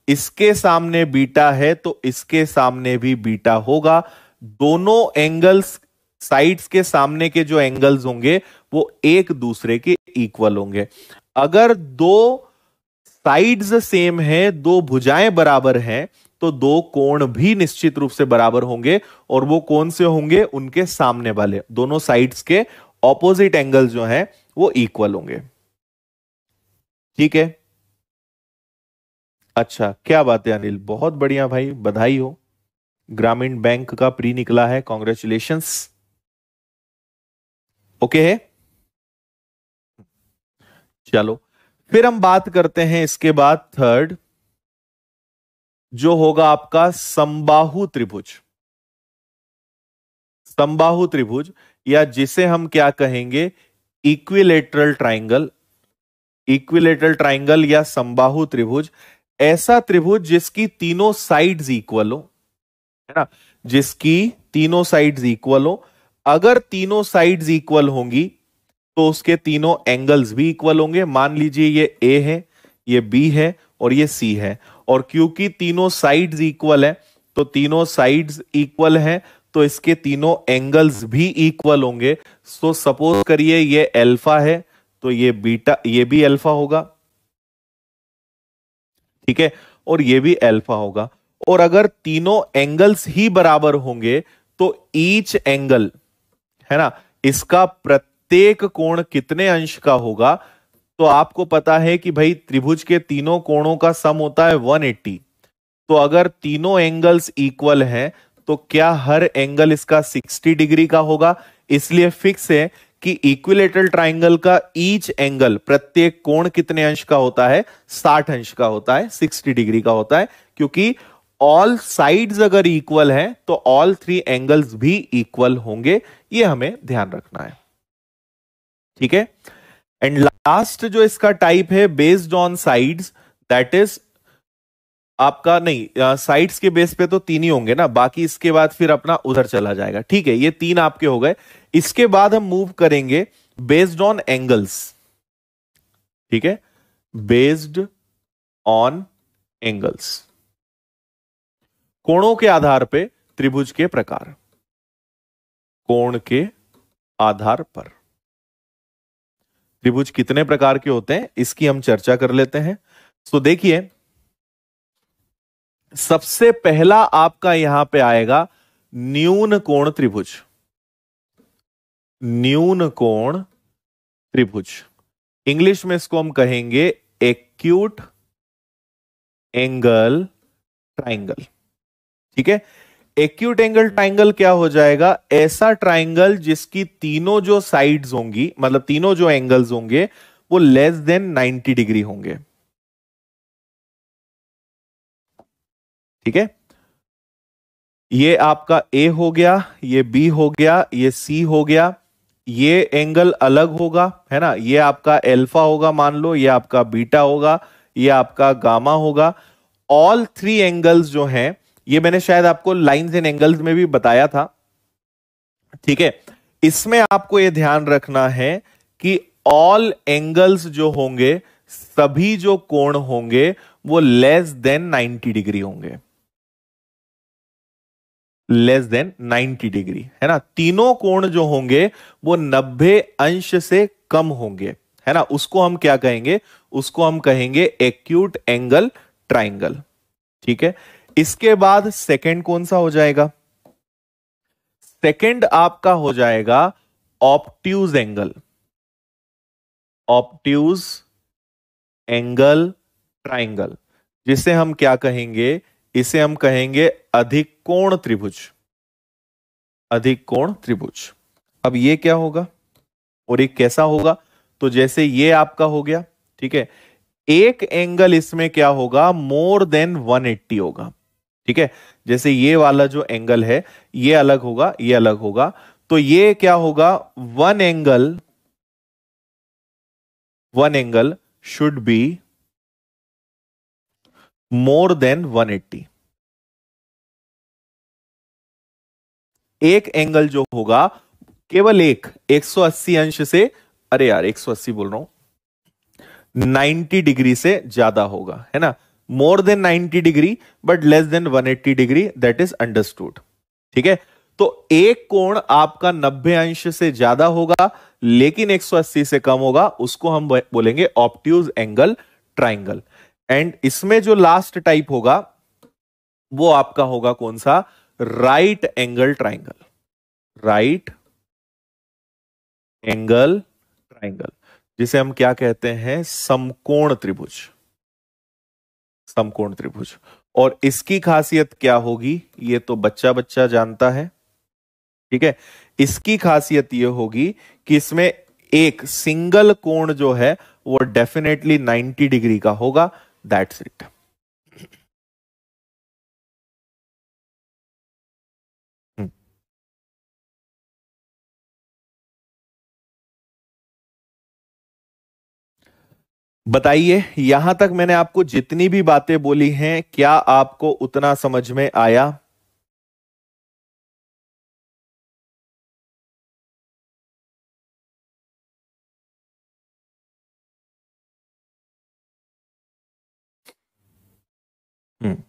इसके सामने बीटा है, तो इसके सामने भी बीटा होगा। दोनों एंगल्स, साइड्स के सामने के जो एंगल्स होंगे वो एक दूसरे के इक्वल होंगे। अगर दो साइड्स सेम है, दो भुजाएं बराबर हैं, तो दो कोण भी निश्चित रूप से बराबर होंगे। और वो कौन से होंगे? उनके सामने वाले दोनों साइड्स के ऑपोजिट एंगल जो हैं वो इक्वल होंगे। ठीक है, अच्छा, क्या बात है अनिल, बहुत बढ़िया भाई, बधाई हो। ग्रामीण बैंक का प्री निकला है, कॉन्ग्रेचुलेशंस। ओके है, चलो फिर हम बात करते हैं इसके बाद थर्ड, जो होगा आपका समबाहु त्रिभुज। समबाहु त्रिभुज, या जिसे हम क्या कहेंगे? Equilateral triangle. इक्विलेटरल ट्राइंगल या समबाहु त्रिभुज, ऐसा त्रिभुज जिसकी तीनों साइड्स इक्वल हो, है ना, जिसकी तीनों साइड्स इक्वल हो। अगर तीनों साइड्स इक्वल होंगी तो उसके तीनों एंगल्स भी इक्वल होंगे। मान लीजिए ये ए है, ये बी है और ये सी है, और क्योंकि तीनों साइड्स इक्वल है तो तीनों साइड्स इक्वल हैं, तो इसके तीनों एंगल्स भी इक्वल होंगे। सो सपोज करिए ये अल्फा है तो ये बीटा, ये भी अल्फा होगा, ठीक है, और ये भी अल्फा होगा। और अगर तीनों एंगल्स ही बराबर होंगे तो ईच एंगल, है ना, इसका प्रत्येक कोण कितने अंश का होगा? तो आपको पता है कि भाई त्रिभुज के तीनों कोणों का सम होता है 180। तो अगर तीनों एंगल्स इक्वल हैं तो क्या हर एंगल इसका 60 डिग्री का होगा? इसलिए फिक्स है कि इक्विलेटरल ट्राइंगल का ईच एंगल, प्रत्येक कोण कितने अंश का होता है? 60 अंश का होता है, 60 डिग्री का होता है। क्योंकि ऑल साइड्स अगर इक्वल हैं तो ऑल थ्री एंगल्स भी इक्वल होंगे। यह हमें ध्यान रखना है। ठीक है, एंड लास्ट जो इसका टाइप है based on sides, that is आपका, नहीं, साइड्स के बेस पे तो तीन ही होंगे ना, बाकी इसके बाद फिर अपना उधर चला जाएगा। ठीक है, ये तीन आपके हो गए। इसके बाद हम मूव करेंगे बेस्ड ऑन एंगल्स। ठीक है, बेस्ड ऑन एंगल्स, कोणों के आधार पे त्रिभुज के प्रकार, कोण के आधार पर त्रिभुज कितने प्रकार के होते हैं इसकी हम चर्चा कर लेते हैं। तो देखिए, सबसे पहला आपका यहां पे आएगा न्यून कोण त्रिभुज। न्यून कोण त्रिभुज, इंग्लिश में इसको हम कहेंगे एक्यूट एंगल ट्राइंगल। ठीक है, एक्यूट एंगल ट्राइंगल क्या हो जाएगा? ऐसा ट्राइंगल जिसकी तीनों जो साइड्स होंगी, मतलब तीनों जो एंगल्स होंगे वो लेस देन 90 डिग्री होंगे। ठीक है, ये आपका ए हो गया, ये बी हो गया, ये सी हो गया, ये एंगल अलग होगा, है ना, ये आपका अल्फा होगा मान लो, ये आपका बीटा होगा, ये आपका गामा होगा। ऑल थ्री एंगल्स जो हैं, ये मैंने शायद आपको लाइंस एंड एंगल्स में भी बताया था। ठीक है, इसमें आपको ये ध्यान रखना है कि ऑल एंगल्स जो होंगे, सभी जो कोण होंगे वो लेस देन 90 डिग्री होंगे। लेस देन 90 डिग्री, है ना। तीनों कोण जो होंगे वो 90 अंश से कम होंगे, है ना। उसको हम क्या कहेंगे? उसको हम कहेंगे एक्यूट एंगल ट्राइंगल। ठीक है, इसके बाद सेकंड कौन सा हो जाएगा? सेकंड आपका हो जाएगा obtuse angle. Obtuse angle triangle, जिसे हम क्या कहेंगे? इसे हम कहेंगे अधिक कोण त्रिभुज। अधिक कोण त्रिभुज। अब ये क्या होगा और ये कैसा होगा? तो जैसे ये आपका हो गया, ठीक है, एक एंगल इसमें क्या होगा? मोर देन 180 होगा। ठीक है, जैसे ये वाला जो एंगल है ये अलग होगा, ये अलग होगा, तो ये क्या होगा? One angle should be more than 180। एक एंगल जो होगा केवल एक 180 अंश से, अरे यार 180 बोल रहा हूं, 90 डिग्री से ज्यादा होगा, है ना। More than 90 degree but less than 180 degree, that is understood. ठीक है, तो एक कोण आपका 90 अंश से ज्यादा होगा लेकिन 180 से कम होगा, उसको हम बोलेंगे ऑब्ट्यूज एंगल ट्राइंगल। एंड इसमें जो लास्ट टाइप होगा वो आपका होगा कौन सा? Right angle triangle. Right angle triangle, जिसे हम क्या कहते हैं? समकोण त्रिभुज। समकोण त्रिभुज। और इसकी खासियत क्या होगी ये तो बच्चा बच्चा जानता है। ठीक है, इसकी खासियत ये होगी कि इसमें एक सिंगल कोण जो है वो डेफिनेटली 90 डिग्री का होगा। That's it. बताइए, यहां तक मैंने आपको जितनी भी बातें बोली हैं क्या आपको उतना समझ में आया? हम्म।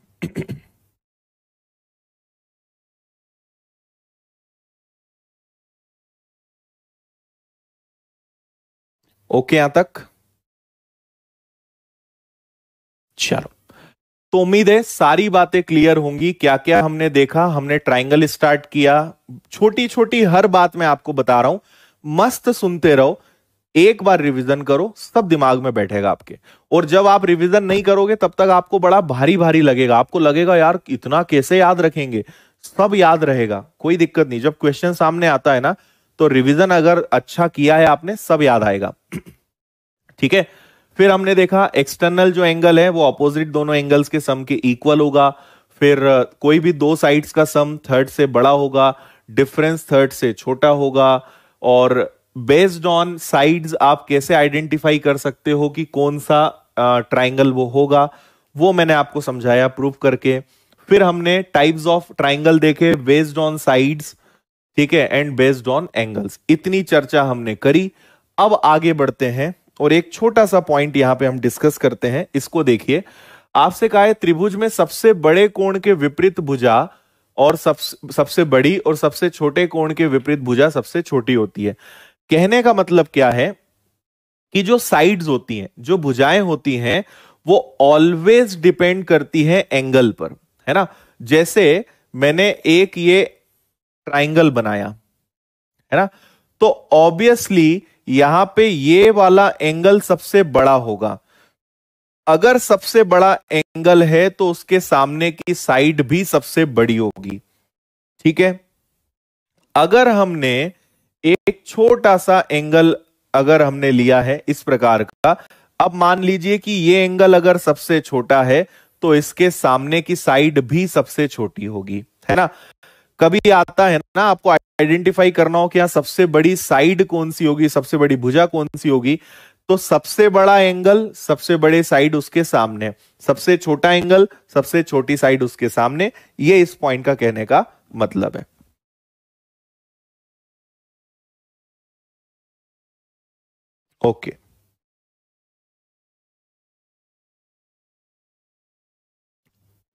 ओके यहां तक? चलो, तो उम्मीद है सारी बातें क्लियर होंगी। क्या क्या हमने देखा? हमने ट्राइंगल स्टार्ट किया, छोटी छोटी हर बात मैं आपको बता रहा हूं, मस्त सुनते रहो, एक बार रिवीजन करो, सब दिमाग में बैठेगा आपके। और जब आप रिवीजन नहीं करोगे तब तक आपको बड़ा भारी भारी लगेगा, आपको लगेगा यार इतना कैसे याद रखेंगे। सब याद रहेगा, कोई दिक्कत नहीं। जब क्वेश्चन सामने आता है ना, तो रिवीजन अगर अच्छा किया है आपने, सब याद आएगा। ठीक है, फिर हमने देखा एक्सटर्नल जो एंगल है वो अपोजिट दोनों एंगल्स के सम के इक्वल होगा। फिर कोई भी दो साइड्स का सम थर्ड से बड़ा होगा, डिफरेंस थर्ड से छोटा होगा। और बेस्ड ऑन साइड्स आप कैसे आइडेंटिफाई कर सकते हो कि कौन सा ट्राइंगल वो होगा, वो मैंने आपको समझाया प्रूव करके। फिर हमने टाइप्स ऑफ ट्राइंगल देखे बेस्ड ऑन साइड्स, ठीक है, एंड बेस्ड ऑन एंगल्स। इतनी चर्चा हमने करी। अब आगे बढ़ते हैं और एक छोटा सा पॉइंट यहां पे हम डिस्कस करते हैं। इसको देखिए, आपसे कहा है त्रिभुज में सबसे बड़े कोण के विपरीत भुजा और सबसे बड़ी और सबसे छोटे कोण के विपरीत भुजा सबसे छोटी होती है। कहने का मतलब क्या है कि जो साइड्स होती हैं, जो भुजाएं होती हैं, वो ऑलवेज डिपेंड करती है एंगल पर, है ना। जैसे मैंने एक ये ट्राइंगल बनाया, है ना, तो ऑब्वियसली यहां पे ये वाला एंगल सबसे बड़ा होगा। अगर सबसे बड़ा एंगल है तो उसके सामने की साइड भी सबसे बड़ी होगी, ठीक है। अगर हमने एक छोटा सा एंगल अगर हमने लिया है इस प्रकार का, अब मान लीजिए कि ये एंगल अगर सबसे छोटा है तो इसके सामने की साइड भी सबसे छोटी होगी, है ना। कभी आता है ना आपको आइडेंटिफाई करना हो कि यहां सबसे बड़ी साइड कौन सी होगी, सबसे बड़ी भुजा कौन सी होगी, तो सबसे बड़ा एंगल सबसे बड़े साइड उसके सामने, सबसे छोटा एंगल सबसे छोटी साइड उसके सामने। ये इस पॉइंट का कहने का मतलब है। ओके,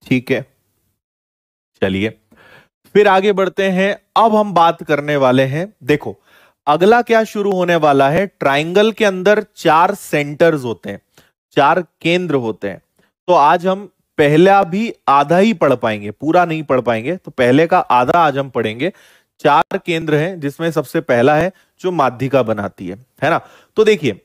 ठीक है, चलिए फिर आगे बढ़ते हैं। अब हम बात करने वाले हैं, देखो अगला क्या शुरू होने वाला है। ट्राइंगल के अंदर चार सेंटर्स होते हैं, चार केंद्र होते हैं। तो आज हम पहला भी आधा ही पढ़ पाएंगे, पूरा नहीं पढ़ पाएंगे, तो पहले का आधा आज हम पढ़ेंगे। चार केंद्र हैं जिसमें सबसे पहला है जो माध्यिका बनाती है ना। तो देखिए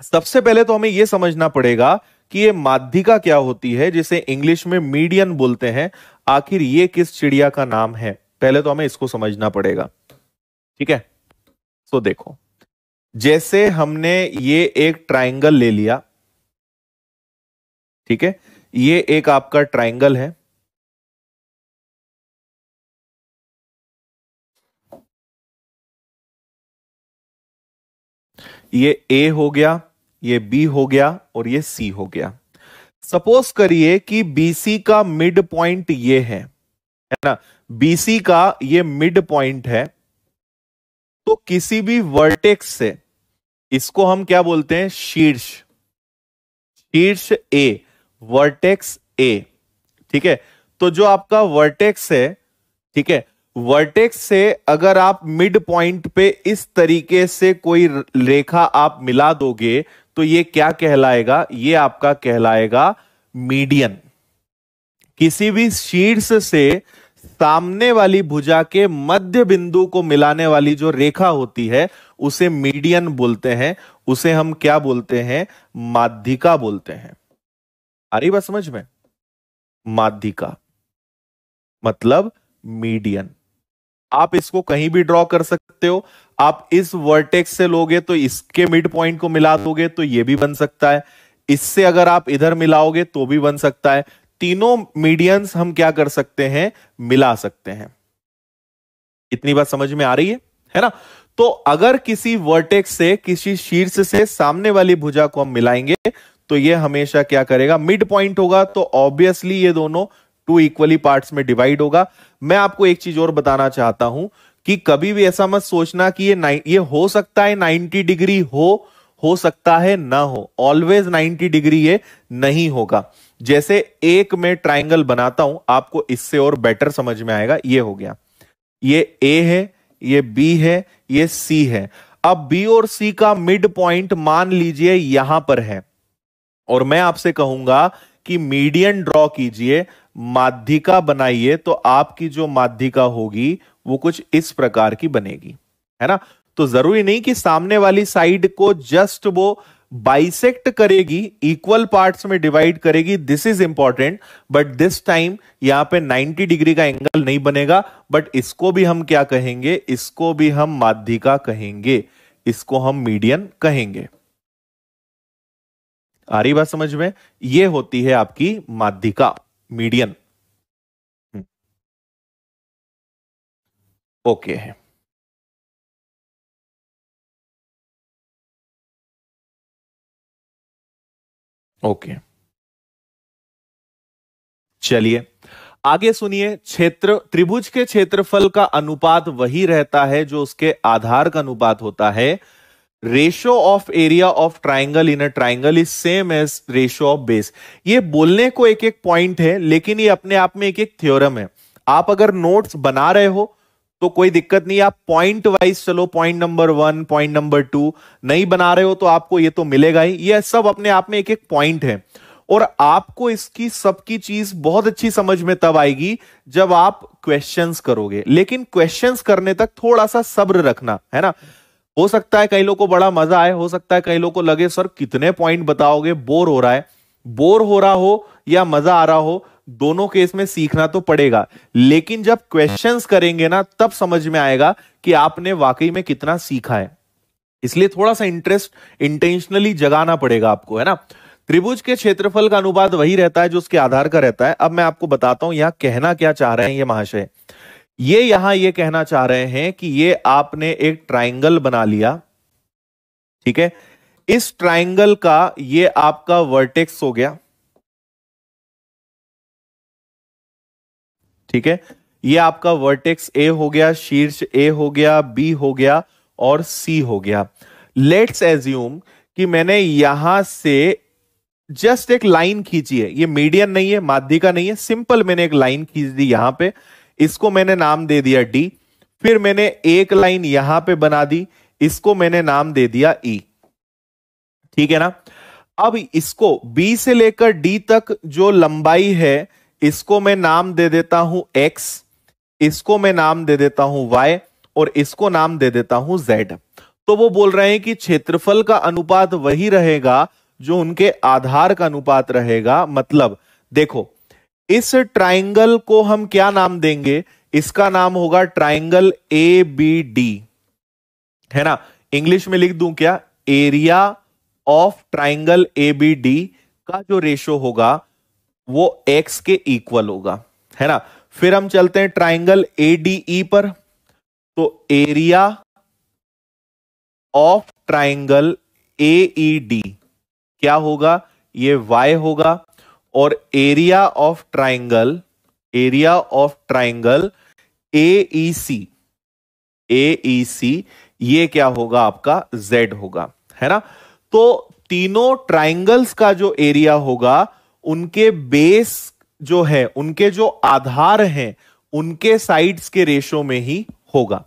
सबसे पहले तो हमें यह समझना पड़ेगा कि ये माध्यिका क्या होती है, जिसे इंग्लिश में मीडियन बोलते हैं। आखिर ये किस चिड़िया का नाम है, पहले तो हमें इसको समझना पड़ेगा, ठीक है। तो देखो जैसे हमने ये एक ट्राइंगल ले लिया, ठीक है, ये एक आपका ट्राइंगल है, ये ए हो गया, ये बी हो गया और ये सी हो गया। सपोज करिए कि बीसी का मिड पॉइंट ये है ना, बीसी का ये मिड पॉइंट है। तो किसी भी वर्टेक्स से, इसको हम क्या बोलते हैं, शीर्ष, शीर्ष ए, वर्टेक्स ए, ठीक है। तो जो आपका वर्टेक्स है, ठीक है, वर्टेक्स से अगर आप मिड पॉइंट पे इस तरीके से कोई रेखा आप मिला दोगे तो ये क्या कहलाएगा, ये आपका कहलाएगा मीडियन। किसी भी शीर्ष से सामने वाली भुजा के मध्य बिंदु को मिलाने वाली जो रेखा होती है उसे मीडियन बोलते हैं, उसे हम क्या बोलते हैं, माध्यिका बोलते हैं। आ रही बात समझ में, माध्यिका मतलब मीडियन। आप इसको कहीं भी ड्रॉ कर सकते हो। आप इस वर्टेक्स से लोगे तो इसके मिड पॉइंट को मिला दोगे तो ये भी बन सकता है, इससे अगर आप इधर मिलाओगे तो भी बन सकता है। तीनों मीडियंस हम क्या कर सकते हैं, मिला सकते हैं। इतनी बात समझ में आ रही है ना। तो अगर किसी वर्टेक्स से, किसी शीर्ष से सामने वाली भुजा को हम मिलाएंगे तो ये हमेशा क्या करेगा, मिड पॉइंट होगा। तो ऑब्वियसली ये दोनों टू इक्वली पार्ट्स में डिवाइड होगा। मैं आपको एक चीज और बताना चाहता हूं कि कभी भी ऐसा मत सोचना कि ये हो सकता है 90 डिग्री हो सकता है ना हो। ऑलवेज 90 डिग्री ये नहीं होगा। जैसे एक मैं ट्राइंगल बनाता हूं, आपको इससे और बेटर समझ में आएगा। ये हो गया, ये ए है, ये बी है, ये सी है। अब बी और सी का मिड पॉइंट मान लीजिए यहां पर है, और मैं आपसे कहूंगा कि मीडियन ड्रॉ कीजिए, माध्यिका बनाइए, तो आपकी जो माध्यिका होगी वो कुछ इस प्रकार की बनेगी, है ना। तो जरूरी नहीं कि सामने वाली साइड को जस्ट वो बाइसेक्ट करेगी, इक्वल पार्ट्स में डिवाइड करेगी, this is important. But this time यहां पे 90 डिग्री का एंगल नहीं बनेगा, बट इसको भी हम क्या कहेंगे, इसको भी हम माध्यिका कहेंगे, इसको हम मीडियन कहेंगे। आ रही बात समझ में, ये होती है आपकी माध्यिका, मीडियन। ओके है, ओके, चलिए आगे सुनिए। क्षेत्र, त्रिभुज के क्षेत्रफल का अनुपात वही रहता है जो उसके आधार का अनुपात होता है। Ratio of area of triangle in a triangle is same as ratio of base. ये बोलने को एक एक पॉइंट है, लेकिन ये अपने आप में एक एक थ्योरम है। आप अगर नोट्स बना रहे हो तो कोई दिक्कत नहीं, आप पॉइंट वाइज चलो, पॉइंट नंबर 1, पॉइंट नंबर 2 नहीं बना रहे हो तो आपको ये तो मिलेगा ही। ये सब अपने आप में एक एक पॉइंट है, और आपको इसकी सबकी चीज बहुत अच्छी समझ में तब आएगी जब आप क्वेश्चंस करोगे। लेकिन क्वेश्चंस करने तक थोड़ा सा सब्र रखना है ना। हो सकता है कई लोगों को बड़ा मजा आए, हो सकता है कई लोगों को लगे सर कितने पॉइंट बताओगे, बोर हो रहा है। बोर हो रहा हो या मजा आ रहा हो, दोनों केस में सीखना तो पड़ेगा। लेकिन जब क्वेश्चंस करेंगे ना, तब समझ में आएगा कि आपने वाकई में कितना सीखा है। इसलिए थोड़ा सा इंटरेस्ट इंटेंशनली जगाना पड़ेगा आपको, है ना। त्रिभुज के क्षेत्रफल का अनुपात वही रहता है जो उसके आधार का रहता है। अब मैं आपको बताता हूं यहां कहना क्या चाह रहे हैं ये महाशय। ये यहां ये कहना चाह रहे हैं कि ये आपने एक ट्राइंगल बना लिया, ठीक है। इस ट्राइंगल का ये आपका वर्टेक्स हो गया, ठीक है। ये आपका वर्टेक्स ए हो गया, शीर्ष ए हो गया, बी हो गया और सी हो गया। लेट्स एज्यूम कि मैंने यहां से जस्ट एक लाइन खींची है, ये मीडियन नहीं है, माध्यिका नहीं है, सिंपल मैंने एक लाइन खींच दी यहां पे, इसको मैंने नाम दे दिया डी। फिर मैंने एक लाइन यहां पे बना दी, इसको मैंने नाम दे दिया ई, ठीक है ना। अब इसको बी से लेकर डी तक जो लंबाई है, इसको मैं नाम दे देता हूं एक्स, इसको मैं नाम दे देता हूं वाई, और इसको नाम दे देता हूं जेड। तो वो बोल रहे हैं कि क्षेत्रफल का अनुपात वही रहेगा जो उनके आधार का अनुपात रहेगा। मतलब देखो, इस ट्राइंगल को हम क्या नाम देंगे, इसका नाम होगा ट्राइंगल ए बी डी, है ना। इंग्लिश में लिख दूं क्या, area of triangle A B D का जो रेशो होगा वो एक्स के इक्वल होगा, है ना। फिर हम चलते हैं ट्राइंगल ए डी ई पर, तो area of triangle A E D क्या होगा, ये y होगा। और area of triangle AEC, AEC ये क्या होगा आपका z होगा, है ना। तो तीनों ट्राइंगल्स का जो एरिया होगा, उनके बेस जो है, उनके जो आधार हैं, उनके साइड्स के रेशो में ही होगा,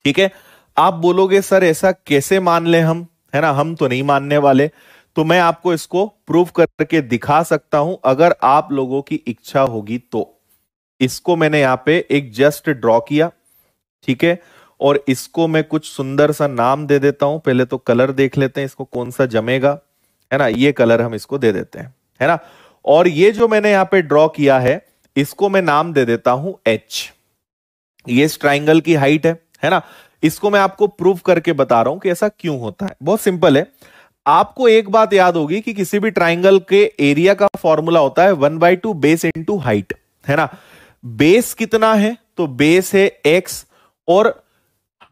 ठीक है। आप बोलोगे सर ऐसा कैसे मान ले हम, है ना, हम तो नहीं मानने वाले। तो मैं आपको इसको प्रूव करके दिखा सकता हूं, अगर आप लोगों की इच्छा होगी तो। इसको मैंने यहां पे एक जस्ट ड्रॉ किया, ठीक है। और इसको मैं कुछ सुंदर सा नाम दे देता हूं। पहले तो कलर देख लेते हैं इसको कौन सा जमेगा, है ना। ये कलर हम इसको दे देते हैं, है ना। और ये जो मैंने यहां पे ड्रॉ किया है, इसको मैं नाम दे देता हूं एच। ये इस ट्राइंगल की हाइट है ना। इसको मैं आपको प्रूव करके बता रहा हूं कि ऐसा क्यों होता है। बहुत सिंपल है। आपको एक बात याद होगी कि किसी भी ट्राइंगल के एरिया का फॉर्मूला होता है 1/2 बेस इंटू हाइट, है ना। बेस कितना है, तो बेस है एक्स, और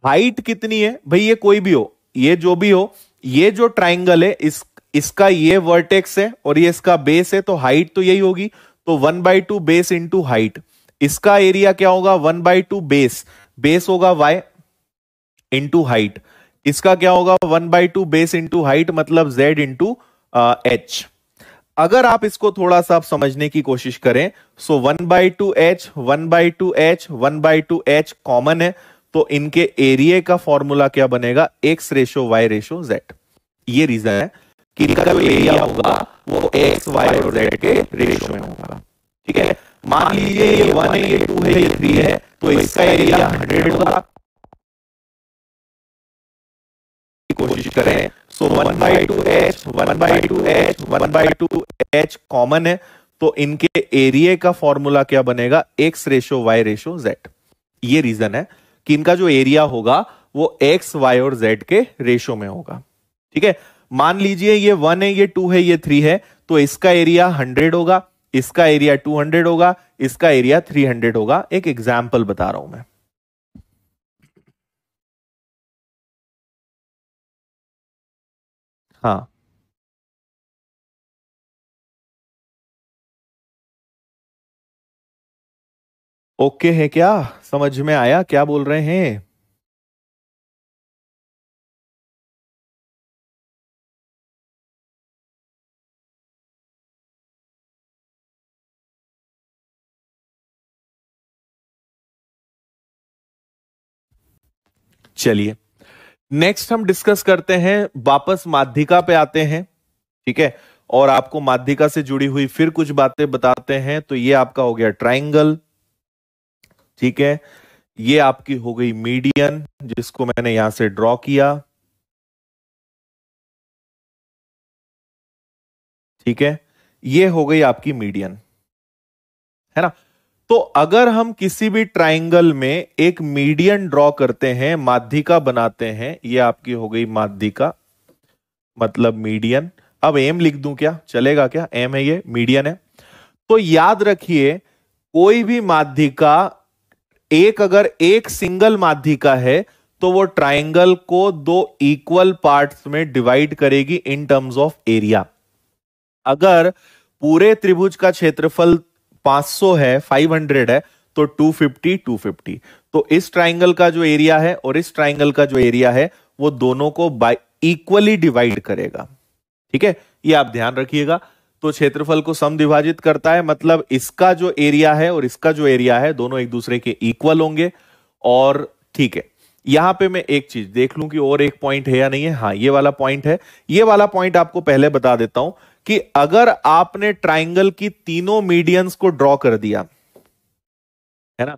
हाइट कितनी है भाई, ये कोई भी हो, ये जो भी हो, ये जो ट्राइंगल है इसका ये वर्टेक्स है और ये इसका बेस है, तो हाइट तो यही होगी। तो 1/2 बेस इंटू हाइट, इसका एरिया क्या होगा, 1/2 बेस, बेस होगा y इंटू हाइट, इसका क्या होगा 1/2 बेस इंटू हाइट, मतलब z इंटू एच। अगर आप इसको थोड़ा सा आप समझने की कोशिश करें, सो 1/2 h, 1/2 h, 1/2 h कॉमन है, तो इनके एरिया का फॉर्मूला क्या बनेगा, x ratio y ratio z। ये रीजन है कि इनका जो एरिया होगा वो x y और z के रेशो में होगा, ठीक है। मान लीजिए ये 1 है, ये 2 है, ये 3 है, तो इसका एरिया 100 होगा। कोशिश करें, सो 1/2 h, 1/2 h, 1/2 h कॉमन है, तो इनके एरिया का फॉर्मूला क्या बनेगा, x ratio y ratio z। ये रीजन है कि इनका जो एरिया होगा वो x y और z के रेशो में होगा, ठीक है। मान लीजिए ये 1 है, ये 2 है, ये 3 है, तो इसका एरिया 100 होगा, इसका एरिया 200 होगा, इसका एरिया 300 होगा। एक एग्जाम्पल बता रहा हूं मैं। हाँ, ओके है क्या, समझ में आया क्या बोल रहे हैं। चलिए नेक्स्ट हम डिस्कस करते हैं, वापस माध्यिका पे आते हैं। ठीक है, और आपको माध्यिका से जुड़ी हुई फिर कुछ बातें बताते हैं। तो ये आपका हो गया ट्राइंगल, ठीक है, ये आपकी हो गई मीडियन जिसको मैंने यहां से ड्रॉ किया। ठीक है, ये हो गई आपकी मीडियन, है ना। तो अगर हम किसी भी ट्राइंगल में एक मीडियन ड्रॉ करते हैं, माध्यिका बनाते हैं, ये आपकी हो गई माध्यिका, मतलब मीडियन। अब एम लिख दूं क्या, चलेगा क्या? एम है, ये मीडियन है। तो याद रखिए, कोई भी माध्यिका अगर एक सिंगल माध्यिका है तो वो ट्राइंगल को दो इक्वल पार्ट्स में डिवाइड करेगी इन टर्म्स ऑफ एरिया। अगर पूरे त्रिभुज का क्षेत्रफल 500 है, 500 है, तो 250 250। तो इस ट्राइंगल का जो एरिया है और इस ट्राइंगल का जो एरिया है वो दोनों को बाय इक्वली डिवाइड करेगा। ठीक है, ये आप ध्यान रखिएगा। तो क्षेत्रफल को समद्विभाजित करता है, मतलब इसका जो एरिया है और इसका जो एरिया है दोनों एक दूसरे के इक्वल होंगे। और ठीक है, यहां पे मैं एक चीज देख लूं कि और एक पॉइंट है या नहीं है। हाँ, ये वाला पॉइंट है। ये वाला पॉइंट आपको पहले बता देता हूं कि अगर आपने ट्राइंगल की तीनों मीडियंस को ड्रॉ कर दिया, है ना,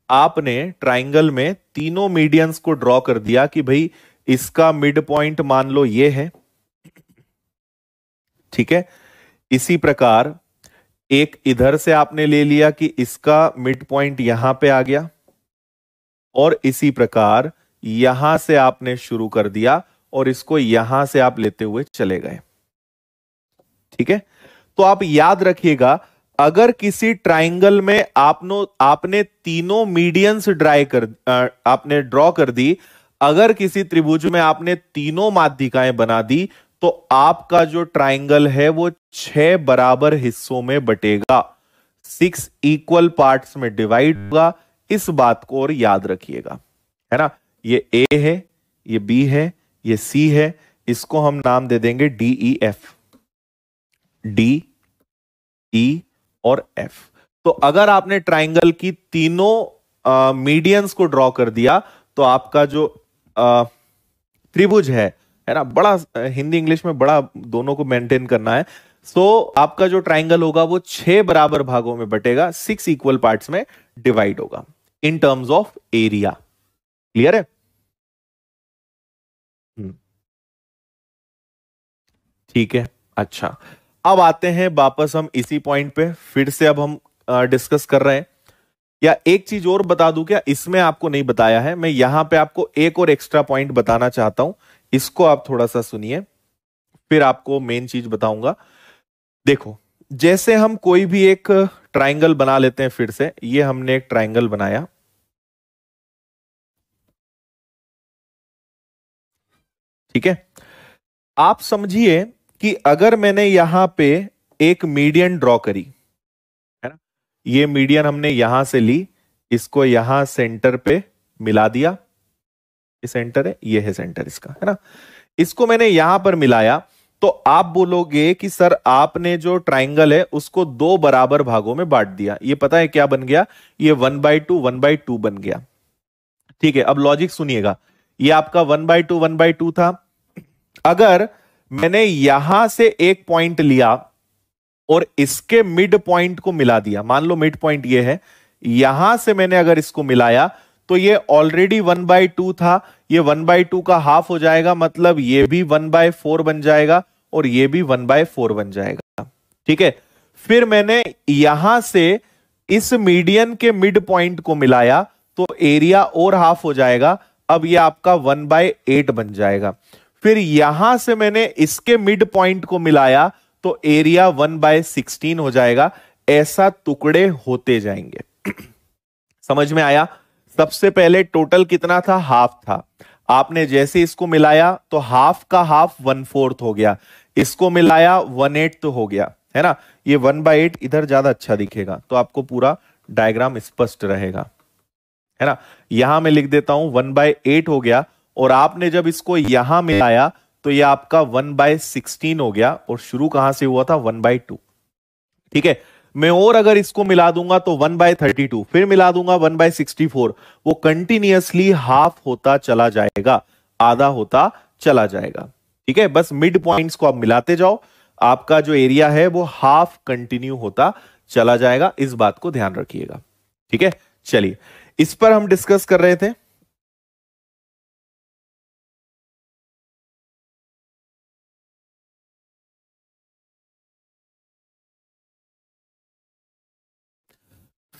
आपने ट्राइंगल में तीनों मीडियंस को ड्रॉ कर दिया कि भाई इसका मिड पॉइंट मान लो ये है, ठीक है, इसी प्रकार एक इधर से आपने ले लिया कि इसका मिड पॉइंट यहां पे आ गया, और इसी प्रकार यहां से आपने शुरू कर दिया और इसको यहां से आप लेते हुए चले गए। ठीक है, तो आप याद रखिएगा, अगर किसी ट्राइंगल में आपने तीनों मीडियंस आपने ड्रॉ कर दी, अगर किसी त्रिभुज में आपने तीनों माध्यिकाएं बना दी, तो आपका जो ट्राइंगल है वो 6 बराबर हिस्सों में बटेगा, 6 इक्वल पार्ट्स में डिवाइड होगा। इस बात को और याद रखिएगा, है ना। ये ए है, ये बी है, ये सी है, इसको हम नाम दे देंगे D E F, D E और एफ। तो अगर आपने ट्राइंगल की तीनों मीडियंस को ड्रॉ कर दिया तो आपका जो त्रिभुज है ना, बड़ा हिंदी इंग्लिश में बड़ा दोनों को मेंटेन करना है। सो आपका जो ट्राइंगल होगा वो 6 बराबर भागों में बटेगा, 6 इक्वल पार्ट्स में डिवाइड होगा in terms of area. Clear है? ठीक है, अच्छा। अब आते हैं वापस हम इसी पॉइंट पे, फिर से अब हम डिस्कस कर रहे हैं। या एक चीज और बता दूं क्या, इसमें आपको नहीं बताया है, मैं यहां पे आपको एक और एक्स्ट्रा पॉइंट बताना चाहता हूं, इसको आप थोड़ा सा सुनिए, फिर आपको मेन चीज बताऊंगा। देखो, जैसे हम कोई भी एक ट्राइंगल बना लेते हैं, फिर से ये हमने एक ट्राइंगल बनाया, ठीक है। आप समझिए कि अगर मैंने यहां पे एक मीडियन ड्रॉ करी, है ना, ये मीडियन हमने यहां से ली, इसको यहां सेंटर पे मिला दिया, ये सेंटर है, ये है सेंटर इसका, है ना, इसको मैंने यहां पर मिलाया। तो आप बोलोगे कि सर आपने जो ट्राइंगल है उसको 2 बराबर भागों में बांट दिया, ये पता है क्या बन गया, ये 1/2 1/2 बन गया। ठीक है, अब लॉजिक सुनिएगा, ये आपका 1/2 1/2 था। अगर मैंने यहां से एक पॉइंट लिया और इसके मिड पॉइंट को मिला दिया, मान लो मिड पॉइंट ये है, यहां से मैंने अगर इसको मिलाया तो ये ऑलरेडी 1/2 था, ये 1/2 का हाफ हो जाएगा, मतलब ये भी 1/4 बन जाएगा और ये भी 1/4 बन जाएगा। ठीक है, फिर मैंने यहां से इस मीडियन के मिड पॉइंट को मिलाया तो एरिया और हाफ हो जाएगा, अब ये आपका 1/8 बन जाएगा। फिर यहां से मैंने इसके मिड पॉइंट को मिलाया तो एरिया 1/16 हो जाएगा। ऐसा टुकड़े होते जाएंगे। समझ में आया? सबसे पहले टोटल कितना था, हाफ था, आपने जैसे इसको मिलाया तो हाफ का हाफ 1/4 हो गया, इसको मिलाया 1/8 हो गया, है ना। ये 1/8 इधर ज्यादा अच्छा दिखेगा तो आपको पूरा डायग्राम स्पष्ट रहेगा, है ना। यहां मैं लिख देता हूं 1/8 हो गया, और आपने जब इसको यहां मिलाया तो ये आपका 1/16 हो गया, और शुरू कहां से हुआ था, 1/2। ठीक है, मैं और अगर इसको मिला दूंगा तो 1/32, फिर मिला दूंगा 1/64, वो कंटिन्यूअसली हाफ होता चला जाएगा, आधा होता चला जाएगा। ठीक है, बस मिड पॉइंट्स को आप मिलाते जाओ, आपका जो एरिया है वो हाफ कंटिन्यू होता चला जाएगा, इस बात को ध्यान रखिएगा। ठीक है, चलिए इस पर हम डिस्कस कर रहे थे।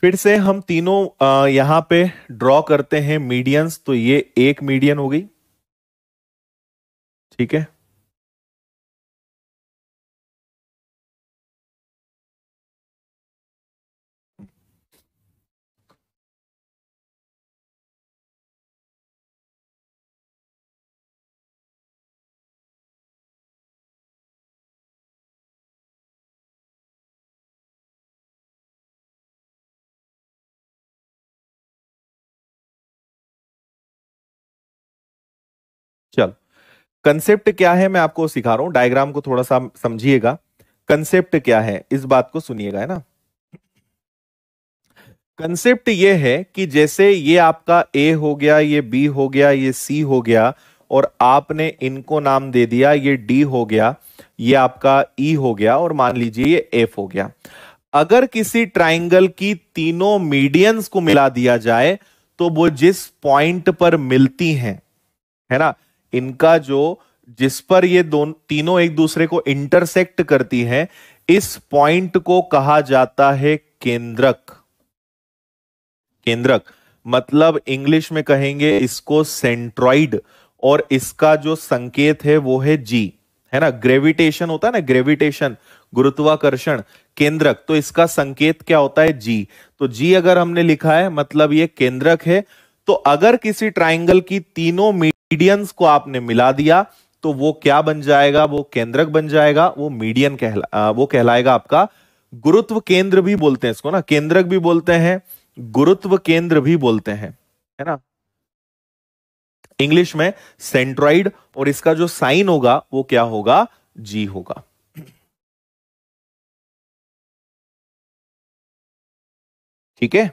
फिर से हम तीनों यहां पे ड्रॉ करते हैं मीडियंस, तो ये एक मीडियन हो गई। ठीक है, चलो कंसेप्ट क्या है मैं आपको सिखा रहा हूं, डायग्राम को थोड़ा सा समझिएगा। कंसेप्ट क्या है इस बात को सुनिएगा, है ना। कंसेप्ट ये है कि जैसे ये आपका ए हो गया, ये बी हो गया, ये सी हो गया, और आपने इनको नाम दे दिया, ये डी हो गया, ये आपका ई हो गया, और मान लीजिए ये एफ हो गया। अगर किसी ट्राइंगल की तीनों मीडियंस को मिला दिया जाए तो वो जिस पॉइंट पर मिलती हैं, है ना, इनका जो जिस पर ये दोनों तीनों एक दूसरे को इंटरसेक्ट करती हैं, इस पॉइंट को कहा जाता है केंद्रक। केंद्रक मतलब इंग्लिश में कहेंगे इसको सेंट्रॉइड, और इसका जो संकेत है वो है जी, है ना। ग्रेविटेशन होता है ना, ग्रेविटेशन, गुरुत्वाकर्षण, केंद्रक, तो इसका संकेत क्या होता है, जी। तो जी अगर हमने लिखा है मतलब ये केंद्रक है। तो अगर किसी ट्राइंगल की तीनों मीडियंस को आपने मिला दिया तो वो क्या बन जाएगा, वो केंद्रक बन जाएगा, वो मीडियन वो कहलाएगा आपका गुरुत्व केंद्र भी बोलते हैं इसको ना, केंद्रक भी बोलते हैं, गुरुत्व केंद्र भी बोलते हैं, है ना, इंग्लिश में सेंट्रॉइड, और इसका जो साइन होगा वो क्या होगा, जी होगा। ठीक है,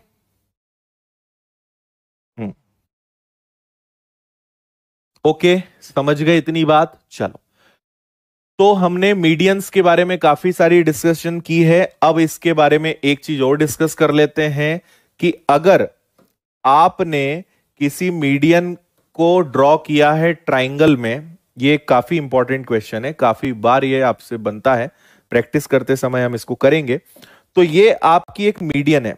हम्म, ओके, समझ गए इतनी बात। चलो, तो हमने मीडियंस के बारे में काफी सारी डिस्कशन की है, अब इसके बारे में एक चीज और डिस्कस कर लेते हैं कि अगर आपने किसी मीडियन को ड्रॉ किया है ट्राइंगल में, ये काफी इंपॉर्टेंट क्वेश्चन है, काफी बार ये आपसे बनता है, प्रैक्टिस करते समय हम इसको करेंगे। तो ये आपकी एक मीडियन है,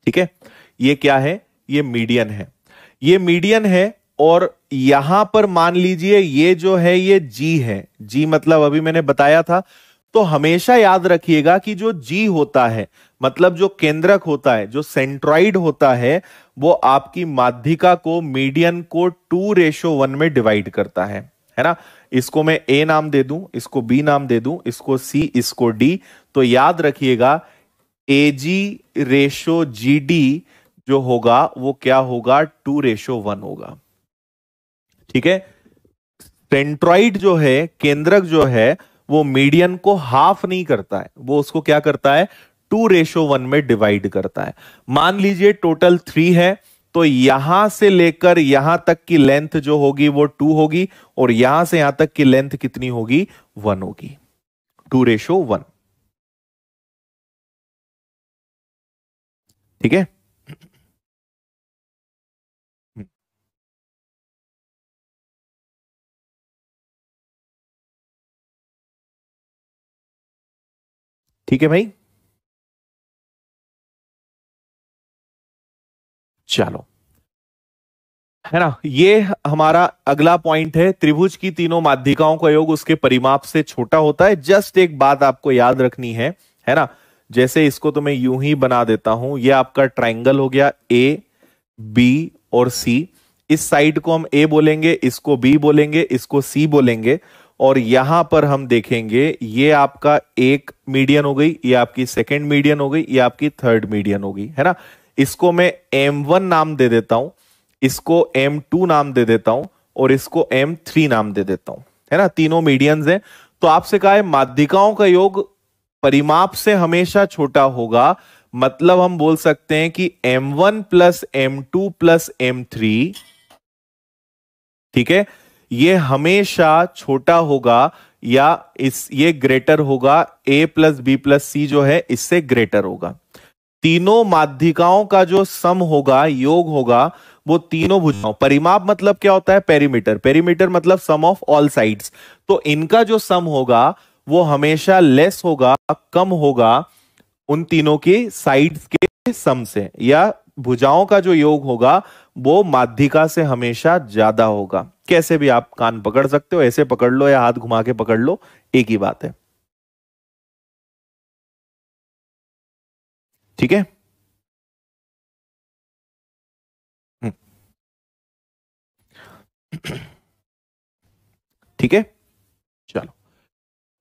ठीक है, ये क्या है, ये मीडियन है, ये मीडियन है, और यहां पर मान लीजिए ये जो है ये जी है, जी मतलब अभी मैंने बताया था। तो हमेशा याद रखिएगा कि जो जी होता है मतलब जो केंद्रक होता है, जो सेंट्रॉइड होता है, वो आपकी माध्यिका को, मीडियन को 2:1 में डिवाइड करता है ना। इसको मैं ए नाम दे दूं, इसको बी नाम दे दूं, इसको सी, इसको डी। तो याद रखिएगा AG/GD जो होगा वो क्या होगा, 2:1 होगा। ठीक है, सेंट्रॉइड जो है, केंद्रक जो है, वो मीडियन को हाफ नहीं करता है, वो उसको क्या करता है, 2:1 में डिवाइड करता है। मान लीजिए टोटल 3 है, तो यहां से लेकर यहां तक की लेंथ जो होगी वो 2 होगी, और यहां से यहां तक की लेंथ कितनी होगी, 1 होगी, 2:1। ठीक है, ठीक है भाई, चलो, है ना। ये हमारा अगला पॉइंट है, त्रिभुज की तीनों माध्यिकाओं का योग उसके परिमाप से छोटा होता है। जस्ट एक बात आपको याद रखनी है ना। जैसे इसको तो मैं यूं ही बना देता हूं, ये आपका ट्राइंगल हो गया ए, बी और सी। इस साइड को हम ए बोलेंगे, इसको बी बोलेंगे, इसको सी बोलेंगे, और यहां पर हम देखेंगे ये आपका एक मीडियन हो गई, ये आपकी सेकेंड मीडियन हो गई, ये आपकी थर्ड मीडियन हो गई, है ना। इसको मैं M1 नाम दे देता हूं, इसको M2 नाम दे देता हूं, और इसको M3 नाम दे देता हूं, है ना। तीनों मीडियंस हैं। तो आपसे कहा है माध्यिकाओं का योग परिमाप से हमेशा छोटा होगा, मतलब हम बोल सकते हैं कि M1 plus M2 plus M3, ठीक है, ये हमेशा छोटा होगा या ये ग्रेटर होगा, A प्लस बी प्लस सी जो है इससे ग्रेटर होगा। तीनों माध्यिकाओं का जो सम होगा, योग होगा, वो तीनों भुजाओं, परिमाप मतलब क्या होता है, पेरीमीटर, पेरीमीटर मतलब सम ऑफ ऑल साइड्स, तो इनका जो सम होगा वो हमेशा लेस होगा, कम होगा उन तीनों की साइड्स के सम से, या भुजाओं का जो योग होगा वो माध्यिका से हमेशा ज्यादा होगा। कैसे भी आप कान पकड़ सकते हो, ऐसे पकड़ लो या हाथ घुमा के पकड़ लो, एक ही बात है। ठीक है। हम्म। ठीक है, चलो,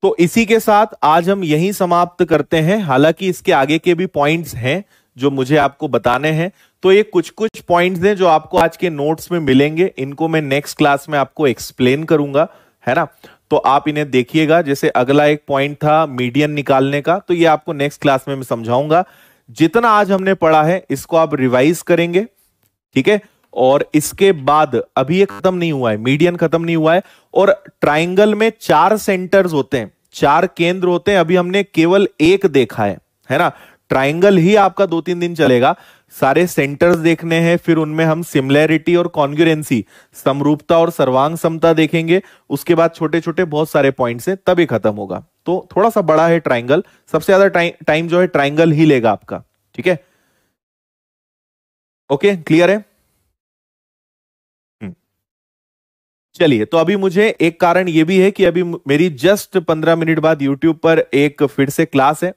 तो इसी के साथ आज हम यहीं समाप्त करते हैं। हालांकि इसके आगे के भी पॉइंट्स हैं जो मुझे आपको बताने हैं, तो ये कुछ कुछ पॉइंट्स हैं जो आपको आज के नोट्स में मिलेंगे, इनको मैं नेक्स्ट क्लास में आपको एक्सप्लेन करूंगा, है ना। तो आप इन्हें देखिएगा। जैसे अगला एक पॉइंट था मीडियन निकालने का, तो ये आपको नेक्स्ट क्लास में मैं समझाऊंगा। जितना आज हमने पढ़ा है इसको आप रिवाइज करेंगे, ठीक है। और इसके बाद अभी ये खत्म नहीं हुआ है, मीडियन खत्म नहीं हुआ है, और ट्राइंगल में 4 सेंटर्स होते हैं, 4 केंद्र होते हैं, अभी हमने केवल एक देखा है ना। ट्राइंगल ही आपका 2-3 दिन चलेगा, सारे सेंटर्स देखने हैं, फिर उनमें हम सिमिलैरिटी और कॉन्ग्रुएंसी, समरूपता और सर्वांग समता देखेंगे, उसके बाद छोटे छोटे बहुत सारे पॉइंट्स हैं, तब ये खत्म होगा। तो थोड़ा सा बड़ा है ट्राइंगल, सबसे ज्यादा टाइम जो है ट्राइंगल ही लेगा आपका, ठीक है। ओके, क्लियर है। चलिए, तो अभी मुझे एक कारण ये भी है कि अभी मेरी जस्ट 15 मिनट बाद यूट्यूब पर एक फिर से क्लास है,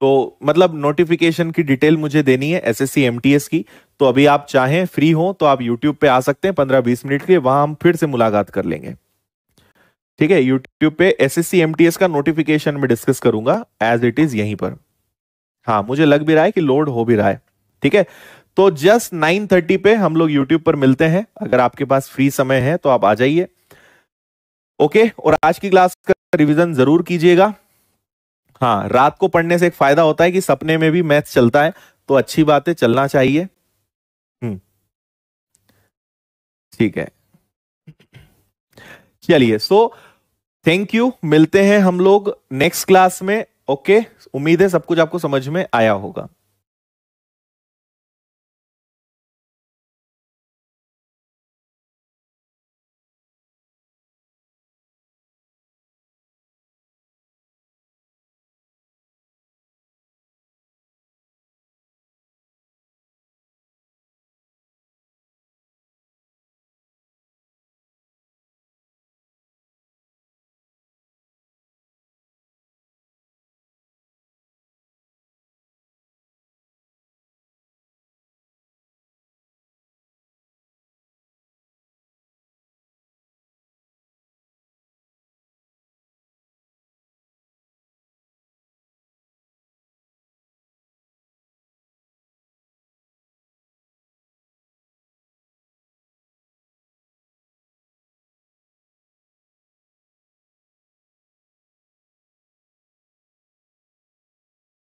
तो मतलब नोटिफिकेशन की डिटेल मुझे देनी है एसएससी एमटीएस की। तो अभी आप चाहें फ्री हो तो आप यूट्यूब पे आ सकते हैं 15-20 मिनट के लिए, वहां हम फिर से मुलाकात कर लेंगे, ठीक है। यूट्यूब पे एसएससी एमटीएस का नोटिफिकेशन में डिस्कस करूंगा एज इट इज यहीं पर। हाँ, मुझे लग भी रहा है कि लोड हो भी रहा है, ठीक है। तो जस्ट 9:30 पे हम लोग यूट्यूब पर मिलते हैं, अगर आपके पास फ्री समय है तो आप आ जाइए, ओके। और आज की क्लास का रिवीजन जरूर कीजिएगा। हाँ, रात को पढ़ने से एक फायदा होता है कि सपने में भी मैथ्स चलता है, तो अच्छी बात है, चलना चाहिए। हम्म, ठीक है, चलिए। सो थैंक यू, मिलते हैं हम लोग नेक्स्ट क्लास में, ओके। उम्मीद है सब कुछ आपको समझ में आया होगा।